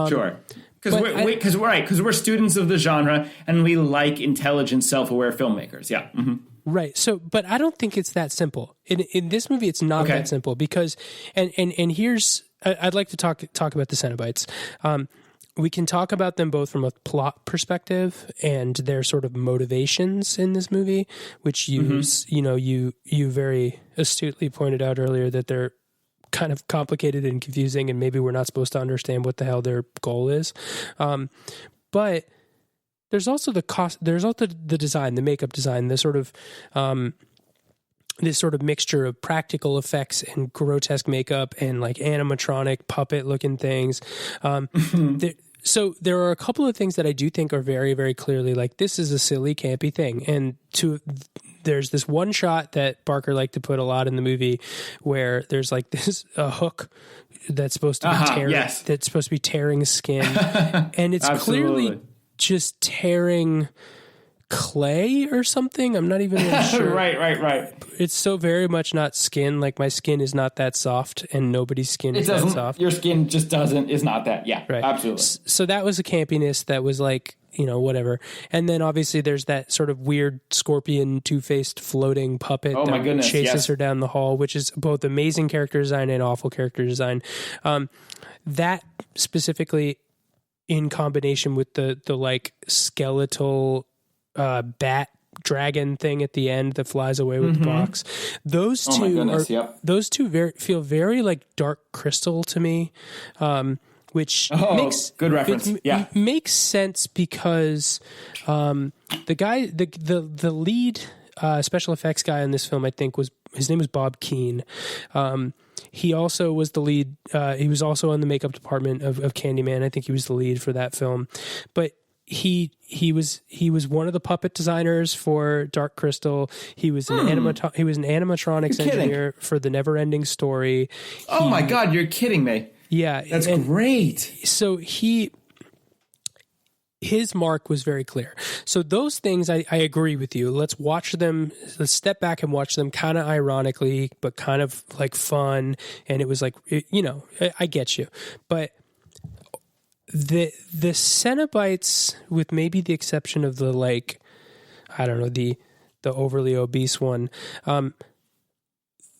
Sure. Because we're students of the genre and we like intelligent, self-aware filmmakers. Yeah. Mm-hmm. Right. So, but I don't think it's that simple. In this movie, it's not that simple because, and here's, I'd like to talk about the Cenobites. We can talk about them both from a plot perspective and their sort of motivations in this movie, which you very astutely pointed out earlier that they're kind of complicated and confusing, and maybe we're not supposed to understand what the hell their goal is. But there's also the cost. There's also the design, the makeup design, the sort of this sort of mixture of practical effects and grotesque makeup and like animatronic puppet looking things. So there are a couple of things that I do think are very, very clearly like this is a silly, campy thing. And there's this one shot that Barker liked to put a lot in the movie where there's like this hook that's supposed to be that's supposed to be tearing skin, and it's clearly just tearing clay or something. I'm not even really sure. Right. It's so very much not skin. Like my skin is not that soft, and nobody's skin is that soft. Your skin just is not that. Yeah, right. Absolutely. So that was a campiness that was like, whatever. And then obviously there's that sort of weird scorpion, two-faced floating puppet that chases her down the hall, which is both amazing character design and awful character design. That specifically in combination with the like skeletal bat dragon thing at the end that flies away with the box. Those two feel very like Dark Crystal to me, which makes good reference. Makes sense because the guy, the lead special effects guy in this film, I think his name was Bob Keane. He also was the lead. He was also in the makeup department of Candyman. I think he was the lead for that film, but he was one of the puppet designers for Dark Crystal. He was an animatronics engineer for the Neverending Story. Oh my God, you're kidding me! Yeah, that's great. So his mark was very clear. So those things, I agree with you. Let's watch them. Let's step back and watch them kind of ironically, but kind of like fun. And it was like, I get you, but the Cenobites, with maybe the exception of the like, I don't know, the overly obese one,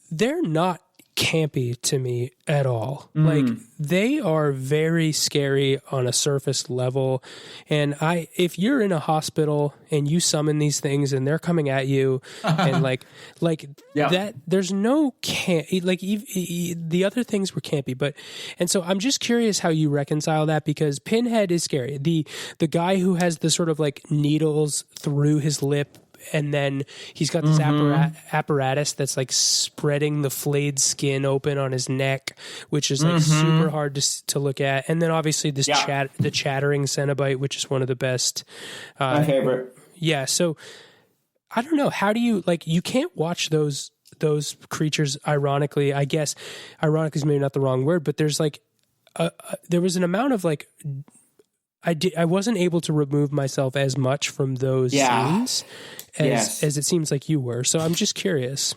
they're not campy to me at all. Like they are very scary on a surface level, and if you're in a hospital and you summon these things and they're coming at you and that, there's no the other things were campy, and so I'm just curious how you reconcile that, because Pinhead is scary. The guy who has the sort of like needles through his lip, and then he's got this apparatus that's like spreading the flayed skin open on his neck, which is like super hard to look at. And then obviously the chattering Cenobite, which is one of the best. My favorite. Yeah. So I don't know. How do you you can't watch those creatures ironically. I guess ironic is maybe not the wrong word, but there's like there was an amount of like, I wasn't able to remove myself as much from those scenes as it seems like you were. So I'm just curious.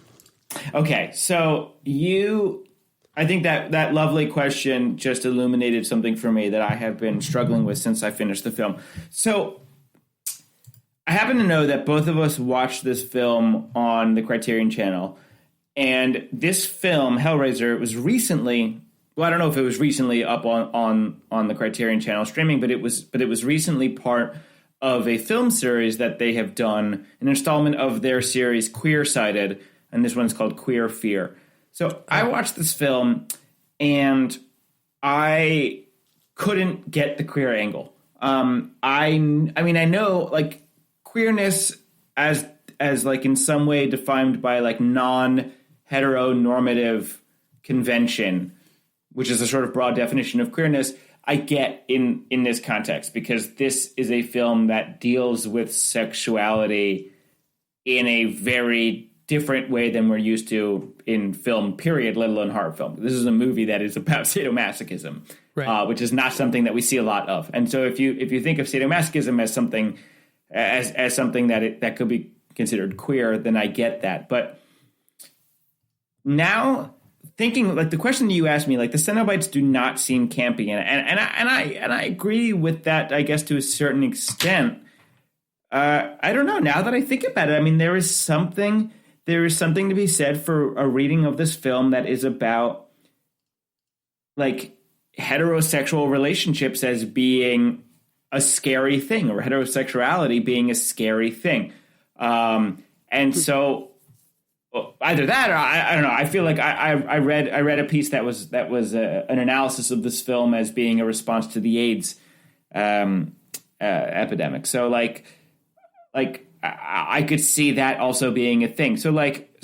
Okay, so I think that lovely question just illuminated something for me that I have been struggling with since I finished the film. So I happen to know that both of us watched this film on the Criterion Channel, and this film, Hellraiser, was recently... Well, I don't know if it was recently up on the Criterion Channel streaming, but it was recently part of a film series that they have done, an installment of their series Queer Sided, and this one's called Queer Fear. So I watched this film and I couldn't get the queer angle. I mean, I know like queerness as like in some way defined by like non-heteronormative convention, which is a sort of broad definition of queerness, I get in this context, because this is a film that deals with sexuality in a very different way than we're used to in film, period, let alone horror film. This is a movie that is about sadomasochism, right. Which is not something that we see a lot of. And so if you think of sadomasochism as something as something that could be considered queer, then I get that. But now thinking, like, the question you asked me, like, the Cenobites do not seem campy, and I agree with that, I guess, to a certain extent. I don't know. Now that I think about it, I mean, there is something to be said for a reading of this film that is about, like, heterosexual relationships as being a scary thing, or heterosexuality being a scary thing. And so either that, or I don't know. I feel like I read a piece that was an analysis of this film as being a response to the AIDS epidemic. So like I could see that also being a thing. So like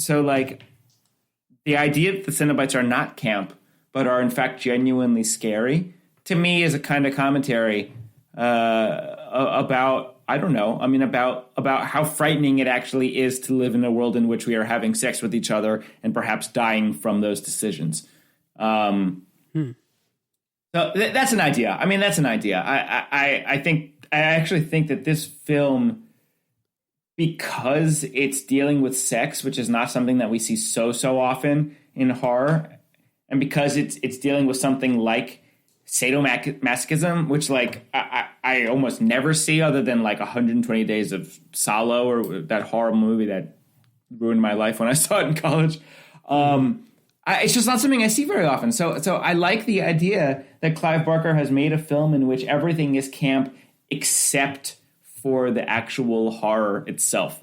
the idea that the Cenobites are not camp, but are in fact genuinely scary, to me is a kind of commentary about, I don't know, I mean, about how frightening it actually is to live in a world in which we are having sex with each other and perhaps dying from those decisions. So that's an idea. I mean, that's an idea. I actually think that this film, because it's dealing with sex, which is not something that we see so often in horror, and because it's dealing with something like sadomasochism, which, like, I almost never see other than like 120 Days of Salo, or that horror movie that ruined my life when I saw it in college. It's just not something I see very often. So I like the idea that Clive Barker has made a film in which everything is camp except for the actual horror itself.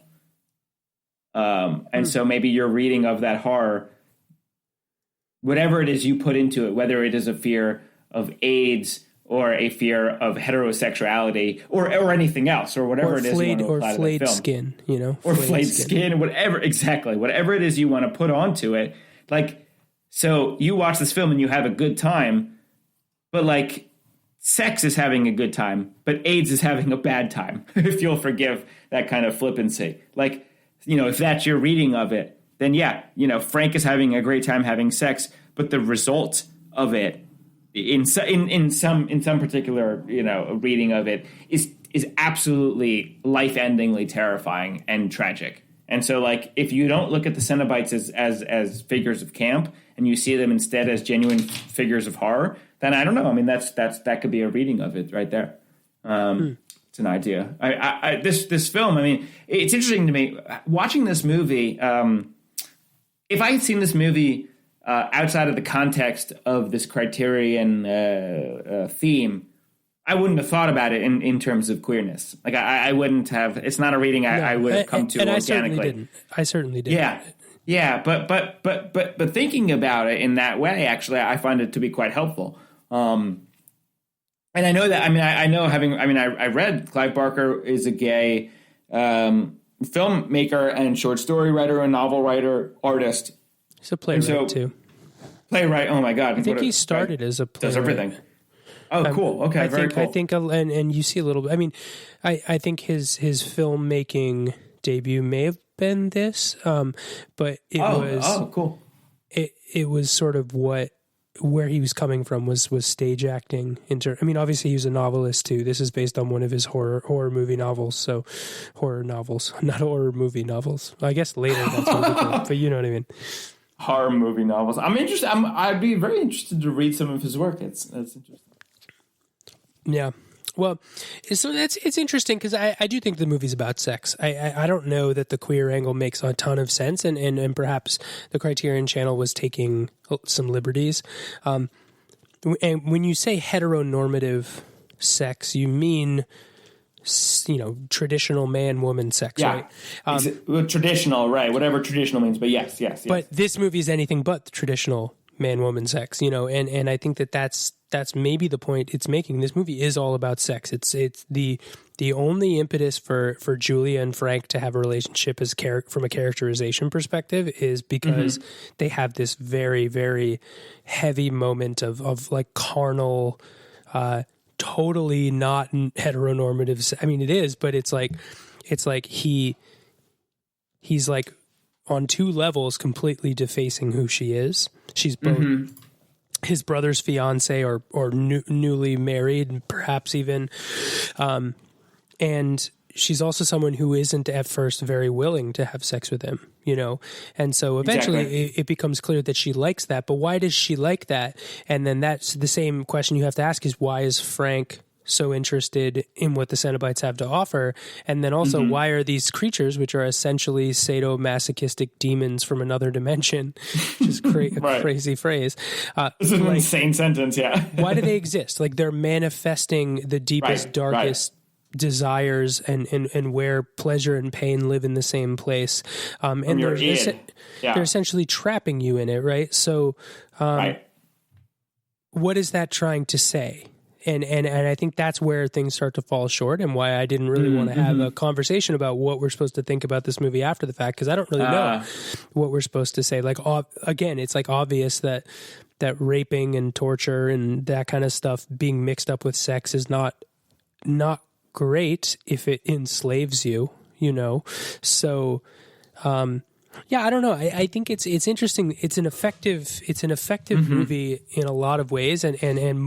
And so maybe your reading of that horror, whatever it is you put into it, whether it is a fear of AIDS or a fear of heterosexuality or anything else, or whatever it is you want to apply to the film. Skin, you know, or flayed skin, whatever it is you want to put onto it. Like, so you watch this film and you have a good time, but like, sex is having a good time, but AIDS is having a bad time, if you'll forgive that kind of flippancy. Like, you know, if that's your reading of it, then yeah, you know, Frank is having a great time having sex, but the result of it, in some particular, you know, reading of it, is absolutely life-endingly terrifying and tragic. And so, like, if you don't look at the Cenobites as figures of camp, and you see them instead as genuine figures of horror, then I don't know. I mean, that could be a reading of it right there. It's an idea. This film, I mean, it's interesting to me watching this movie. If I had seen this movie outside of the context of this Criterion theme, I wouldn't have thought about it in terms of queerness. Like, I wouldn't have. It's not a reading I would have come to organically. I certainly didn't. Yeah, but thinking about it in that way, actually, I find it to be quite helpful. And I know that. I mean, I read Clive Barker is a gay filmmaker and short story writer and novel writer, artist. He's a playwright too. Playwright. Oh my God! I think he started as a playwright. Does everything. Oh, cool. Okay, very cool. I think, and you see a little bit. I mean, I think his filmmaking debut may have been this, but it was cool. It was sort of where he was coming from was stage acting. I mean, obviously he was a novelist too. This is based on one of his horror movie novels. So horror novels, not horror movie novels. I guess later that's what we call it, but you know what I mean. Horror movie novels. I'm interested. I'd be very interested to read some of his work. That's interesting. Yeah. Well, so it's interesting because I do think the movie's about sex. I don't know that the queer angle makes a ton of sense, and perhaps the Criterion Channel was taking some liberties. And when you say heteronormative sex, you mean, you know, traditional man-woman sex, right? Traditional, right? Whatever traditional means, but yes. But this movie is anything but traditional man-woman sex, you know, and I think that's maybe the point it's making. This movie is all about sex. It's the only impetus for Julia and Frank to have a relationship from a characterization perspective is because they have this very, very heavy moment of like carnal, totally not heteronormative. I mean, it is, but it's like he's like on two levels completely defacing who she is. She's both his brother's fiance or newly married, perhaps even, and she's also someone who isn't at first very willing to have sex with him, you know? And so eventually it becomes clear that she likes that, but why does she like that? And then that's the same question you have to ask is, why is Frank so interested in what the Cenobites have to offer? And then also, why are these creatures, which are essentially sadomasochistic demons from another dimension, which is a crazy phrase. This is an insane sentence, yeah. Why do they exist? Like, they're manifesting the deepest, darkest desires and where pleasure and pain live in the same place. And they're essentially trapping you in it, right? So what is that trying to say? And I think that's where things start to fall short, and why I didn't really want to have a conversation about what we're supposed to think about this movie after the fact, because I don't really know what we're supposed to say. Like, again, it's like obvious that raping and torture and that kind of stuff being mixed up with sex is not great if it enslaves you, you know? So, yeah, I don't know. I think it's interesting. It's an effective movie in a lot of ways, and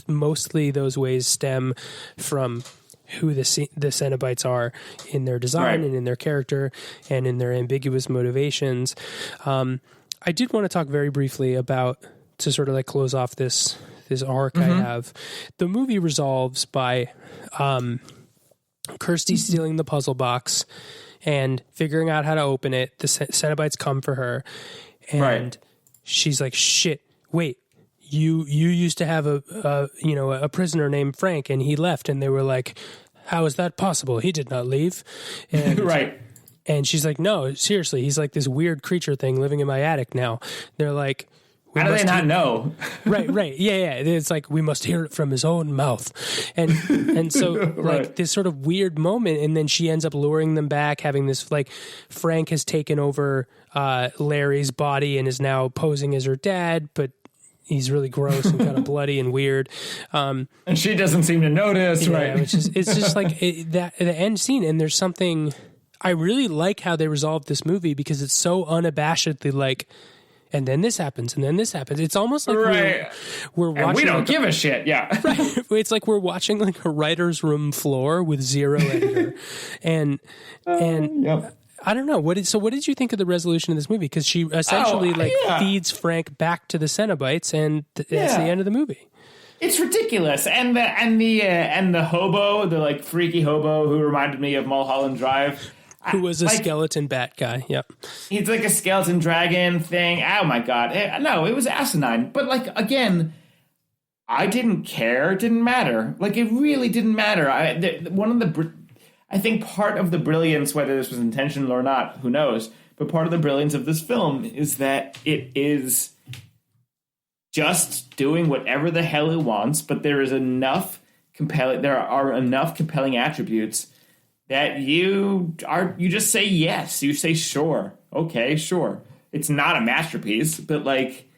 mostly those ways stem from who the Cenobites are in their design and in their character and in their ambiguous motivations. I did want to talk very briefly about, to sort of like close off this arc I have. The movie resolves by Kirsty stealing the puzzle box and figuring out how to open it. The Cenobites come for her, and she's like, "Shit! Wait, you used to have a prisoner named Frank, and he left." And they were like, "How is that possible? He did not leave." And, and she's like, "No, seriously, he's like this weird creature thing living in my attic now." They're like, how do they not know? Right. Yeah. It's like, we must hear it from his own mouth. And so like this sort of weird moment. And then she ends up luring them back, having this, like, Frank has taken over Larry's body and is now posing as her dad, but he's really gross and kind of bloody and weird. And she doesn't seem to notice, Which is, it's just like the end scene. And there's something, I really like how they resolved this movie, because it's so unabashedly like, and then this happens, and then this happens. It's almost like we're watching. And we don't give a shit, yeah. Right. It's like we're watching like a writer's room floor with zero editor, and I don't know what did you think of the resolution of this movie? Because she essentially feeds Frank back to the Cenobites, and that's the end of the movie. It's ridiculous, and the hobo, the like freaky hobo who reminded me of Mulholland Drive. Who was a skeleton bat guy. Yep. He's like a skeleton dragon thing. Oh, my God. No, it was asinine. But, like, again, I didn't care. It didn't matter. Like, it really didn't matter. I think part of the brilliance, whether this was intentional or not, who knows, but part of the brilliance of this film is that it is just doing whatever the hell it wants, but there are enough compelling attributes that you just say yes. You say sure. Okay, sure. It's not a masterpiece, but like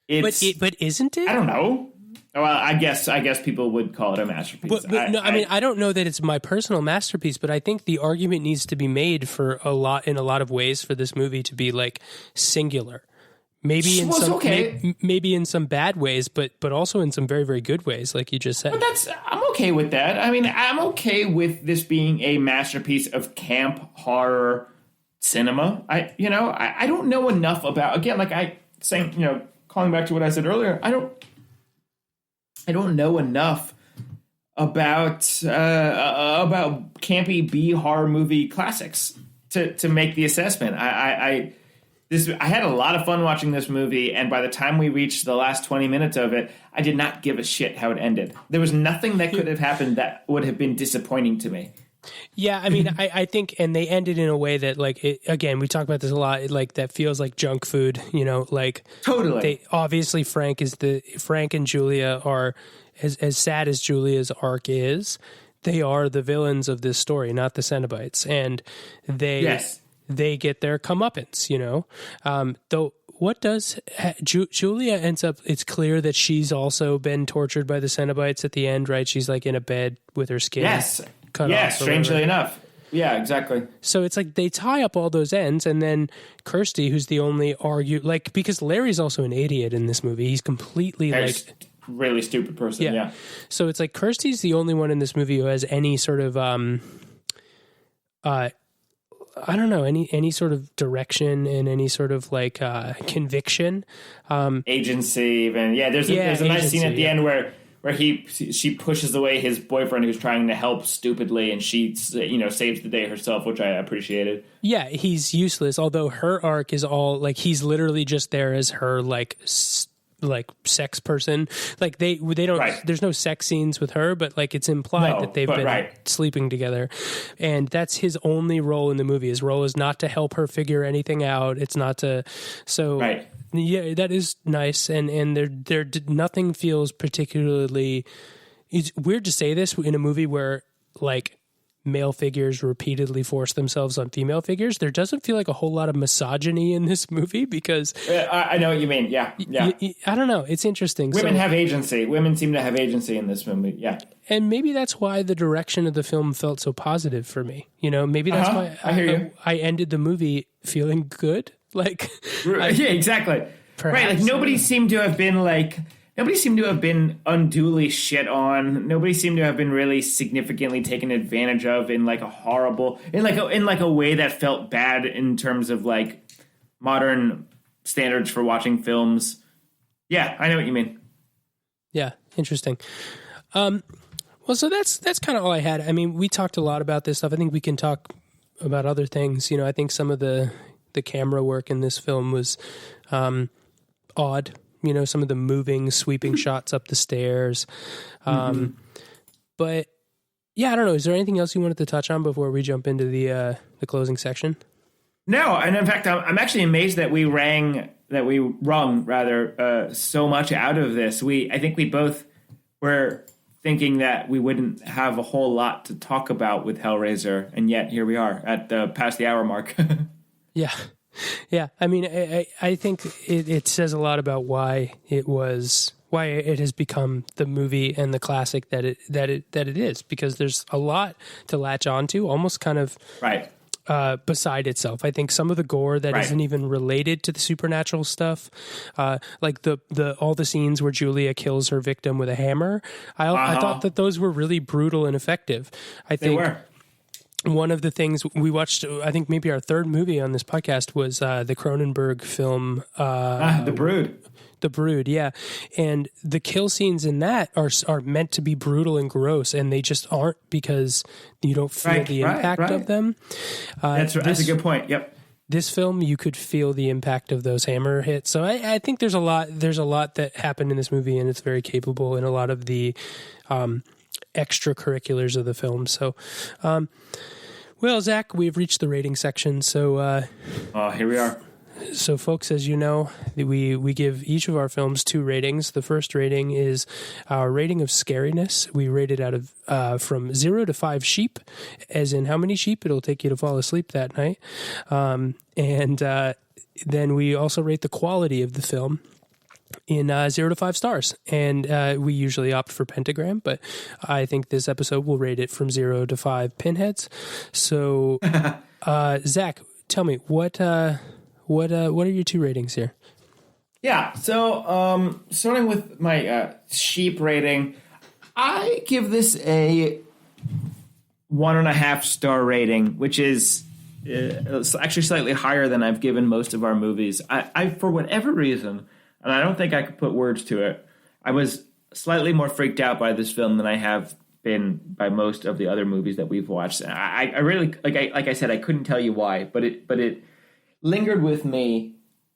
it's but isn't it? I don't know. Well, I guess people would call it a masterpiece. But I mean, I don't know that it's my personal masterpiece, but I think the argument needs to be made in a lot of ways for this movie to be like singular. Maybe in some bad ways, but also in some very, very good ways, like you just said. But I'm okay with that. I mean, I'm okay with this being a masterpiece of camp horror cinema. I don't know enough about, again, like calling back to what I said earlier, I don't know enough about campy B horror movie classics to make the assessment. I had a lot of fun watching this movie, and by the time we reached the last 20 minutes of it, I did not give a shit how it ended. There was nothing that could have happened that would have been disappointing to me. Yeah, I mean, I think, and they ended in a way that, like, again, we talk about this a lot, like, that feels like junk food, you know, like... Totally. Obviously, Frank and Julia are, as sad as Julia's arc is, they are the villains of this story, not the Cenobites, and they get their comeuppance, you know? Though, what does... Julia ends up... It's clear that she's also been tortured by the Cenobites at the end, right? She's, like, in a bed with her skin cut off. Strangely enough. Yeah, exactly. So it's like they tie up all those ends, and then Kirsty, who's the only because Larry's also an idiot in this movie. He's completely really stupid person. Yeah. So it's like Kirsty's the only one in this movie who has any sort of I don't know, any sort of direction and any sort of conviction, agency. Even there's a nice scene at the end where she pushes away his boyfriend who's trying to help stupidly, and she saves the day herself, which I appreciated. Yeah, he's useless. Although her arc is all he's literally just there as her sex person. They don't. Right. There's no sex scenes with her, but it's implied that they've been sleeping together, and that's his only role in the movie. His role is not to help her figure anything out. It's not to. So right. Yeah, that is nice, and there nothing feels particularly. It's weird to say this in a movie where male figures repeatedly force themselves on female figures. There doesn't feel like a whole lot of misogyny in this movie because I know what you mean. Yeah. I don't know. It's interesting. Women have agency. Women seem to have agency in this movie. Yeah. And maybe that's why the direction of the film felt so positive for me. Maybe that's why I hear you. I ended the movie feeling good. Yeah, exactly. Right. Nobody seemed to have been unduly shit on. Nobody seemed to have been really significantly taken advantage of in a horrible, in a way that felt bad in terms of modern standards for watching films. Yeah, I know what you mean. Yeah, interesting. Well, so that's kind of all I had. I mean, we talked a lot about this stuff. I think we can talk about other things. I think some of the camera work in this film was odd. Some of the moving, sweeping shots up the stairs. But yeah, I don't know. Is there anything else you wanted to touch on before we jump into the closing section? No, and in fact, I'm actually amazed that we wrung so much out of this. I think we both were thinking that we wouldn't have a whole lot to talk about with Hellraiser, and yet here we are at past the hour mark. Yeah. Yeah. I mean, I think it says a lot about why it has become the movie and the classic that it is, because there's a lot to latch onto, almost kind of right. Beside itself. I think some of the gore that isn't even related to the supernatural stuff, like all the scenes where Julia kills her victim with a hammer, I thought that those were really brutal and effective. I think they were. One of the things we watched, I think maybe our third movie on this podcast, was the Cronenberg film, The Brood. The Brood, yeah. And the kill scenes in that are meant to be brutal and gross, and they just aren't because you don't feel the impact of them. That's a good point. Yep. This film, you could feel the impact of those hammer hits. So I think there's a lot that happened in this movie, and it's very capable in a lot of the extracurriculars of the film. So, well, Zach, we've reached the rating section. So, here we are. So, folks, as you know, we give each of our films 2 ratings. The first rating is our rating of scariness. We rate it out of from 0 to 5 sheep, as in how many sheep it'll take you to fall asleep that night. And then we also rate the quality of the film in 0 to 5 stars. And we usually opt for pentagram, but I think this episode will rate it from 0 to 5 pinheads. So, Zach, tell me, what are your 2 ratings here? Yeah, so starting with my sheep rating, I give this a 1.5 star rating, which is actually slightly higher than I've given most of our movies. I for whatever reason, and I don't think I could put words to it, I was slightly more freaked out by this film than I have been by most of the other movies that we've watched. I really, like I said, I couldn't tell you why, but it lingered with me.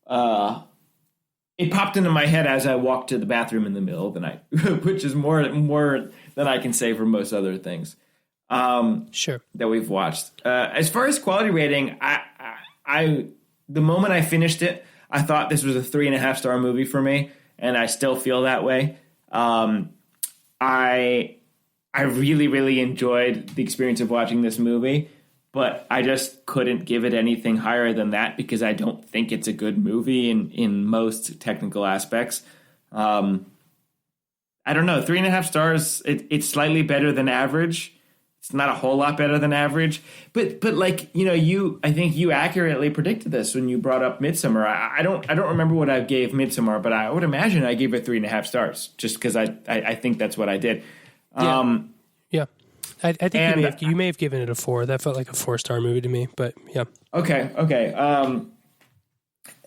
It popped into my head as I walked to the bathroom in the middle of the night, which is more than I can say for most other things. Sure. That we've watched. As far as quality rating, I the moment I finished it, I thought this was a 3.5 star movie for me, and I still feel that way. I really, really enjoyed the experience of watching this movie, but I just couldn't give it anything higher than that because I don't think it's a good movie in most technical aspects. I don't know, 3.5 stars. It's slightly better than average. It's not a whole lot better than average, but like, I think you accurately predicted this when you brought up Midsommar. I don't remember what I gave Midsommar, but I would imagine I gave it 3.5 stars just because I think that's what I did. Yeah. I think you may have given it a 4. That felt like a 4-star movie to me, but yeah. Okay.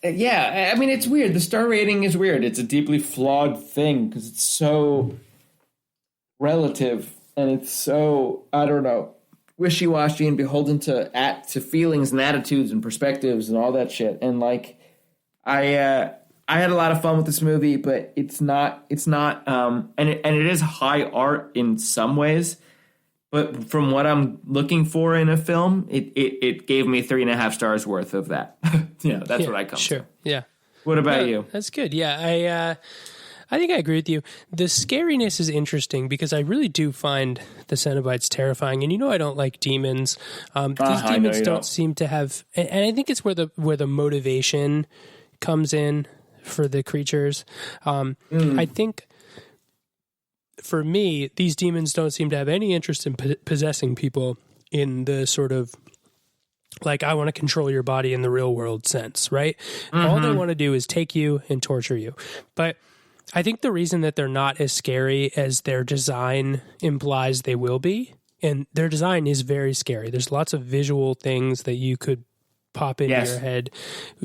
Yeah, I mean, it's weird. The star rating is weird. It's a deeply flawed thing because it's so relative. And it's so, I don't know, wishy-washy and beholden to feelings and attitudes and perspectives and all that shit. And like, I had a lot of fun with this movie, but it's not, and it is high art in some ways. But from what I'm looking for in a film, it gave me 3.5 stars worth of that. That's what I come to. Yeah. What about you? That's good. Yeah, I think I agree with you. The scariness is interesting because I really do find the Cenobites terrifying. And I don't like demons. These demons don't seem to have, and I think it's where the motivation comes in for the creatures. I think for me, these demons don't seem to have any interest in possessing people in the sort of like, I want to control your body in the real world sense, right? Mm-hmm. All they want to do is take you and torture you. But I think the reason that they're not as scary as their design implies they will be, and their design is very scary. There's lots of visual things that you could pop into your head,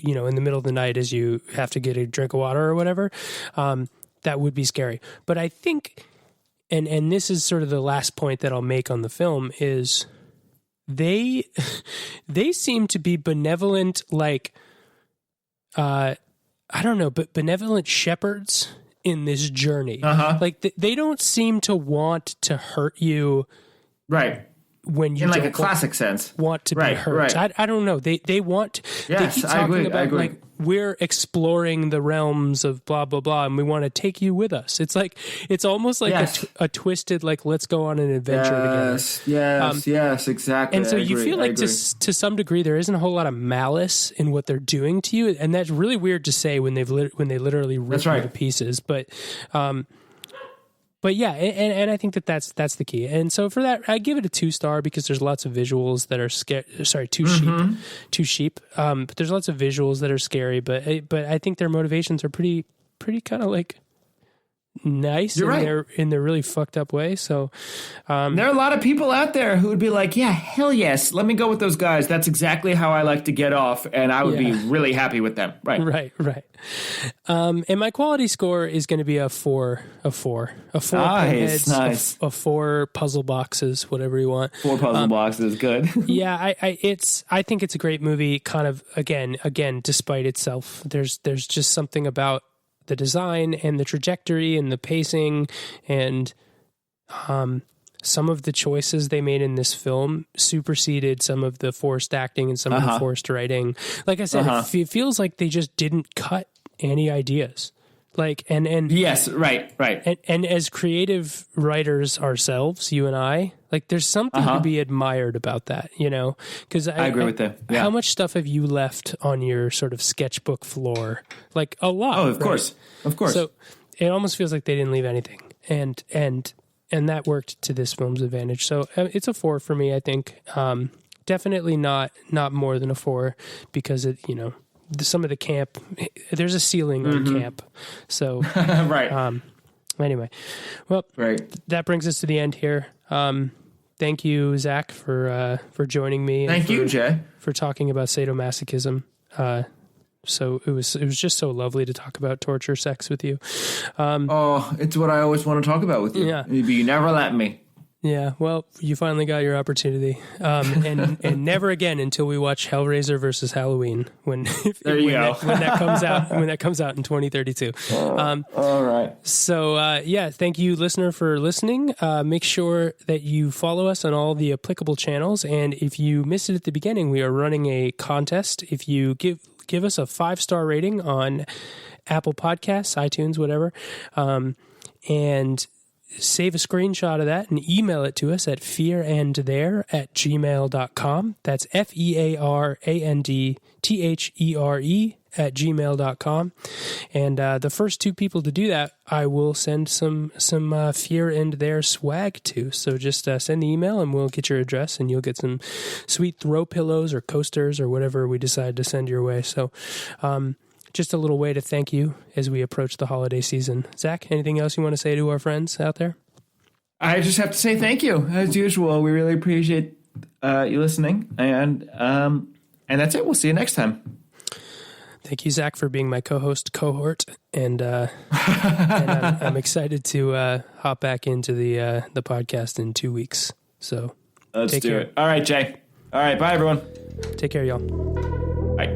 in the middle of the night as you have to get a drink of water or whatever. That would be scary. But I think, and this is sort of the last point that I'll make on the film, is they seem to be benevolent, like, I don't know, but benevolent shepherds in this journey. Like they don't seem to want to hurt you, right? When you in like a classic sense want to be hurt. Right. I don't know. They want. Yes, they keep I talking agree. about like, we're exploring the realms of blah blah blah, and we want to take you with us. It's like it's almost like a twisted like, let's go on an adventure together. Yes, exactly. And so you feel like to some degree there isn't a whole lot of malice in what they're doing to you, and that's really weird to say when they literally rip you to pieces. But yeah, and I think that's the key. And so for that, I give it a 2-star because there's lots of visuals that are scary. Sorry, two sheep. But there's lots of visuals that are scary. But I think their motivations are pretty kind of like nice in their really fucked up way. So there are a lot of people out there who would be like, yeah, hell yes, let me go with those guys. That's exactly how I like to get off, and I would be really happy with them. Right. And my quality score is going to be a 4. A 4 pinheads, nice. A 4 puzzle boxes, whatever you want. 4 puzzle boxes, good. Yeah, I think it's a great movie. Kind of again, despite itself, there's just something about the design and the trajectory and the pacing and some of the choices they made in this film superseded some of the forced acting and some of the forced writing. Like I said, it feels like they just didn't cut any ideas. Like and yes, right. And as creative writers ourselves, you and I, like there's something to be admired about that, because I agree with that. Yeah. How much stuff have you left on your sort of sketchbook floor? Like a lot. Oh, of course. So it almost feels like they didn't leave anything, and that worked to this film's advantage. So it's a 4 for me, I think. Definitely not more than a 4 because it, some of the camp, there's a ceiling on camp. So, right. Anyway, well, that brings us to the end here. Thank you, Zach, for joining me. Thank you, Jay, for talking about sadomasochism. So it was just so lovely to talk about torture sex with you. It's what I always want to talk about with you. Yeah. But you never let me. Yeah, well, you finally got your opportunity, and never again until we watch Hellraiser versus Halloween when that comes out in 2032. All right. So thank you, listener, for listening. Make sure that you follow us on all the applicable channels, and if you missed it at the beginning, we are running a contest. If you give us a 5-star rating on Apple Podcasts, iTunes, whatever, and save a screenshot of that and email it to us at fearandthere@gmail.com. That's fearandthere@gmail.com. And the first 2 people to do that, I will send some Fear and There swag to. So just send the email and we'll get your address and you'll get some sweet throw pillows or coasters or whatever we decide to send your way. So just a little way to thank you as we approach the holiday season. Zach, anything else you want to say to our friends out there? I just have to say thank you. As usual, we really appreciate you listening. And that's it. We'll see you next time. Thank you, Zach, for being my co-host cohort. And, and I'm excited to hop back into the podcast in 2 weeks. So let's do it. All right, Jay. All right. Bye, everyone. Take care, y'all. Bye.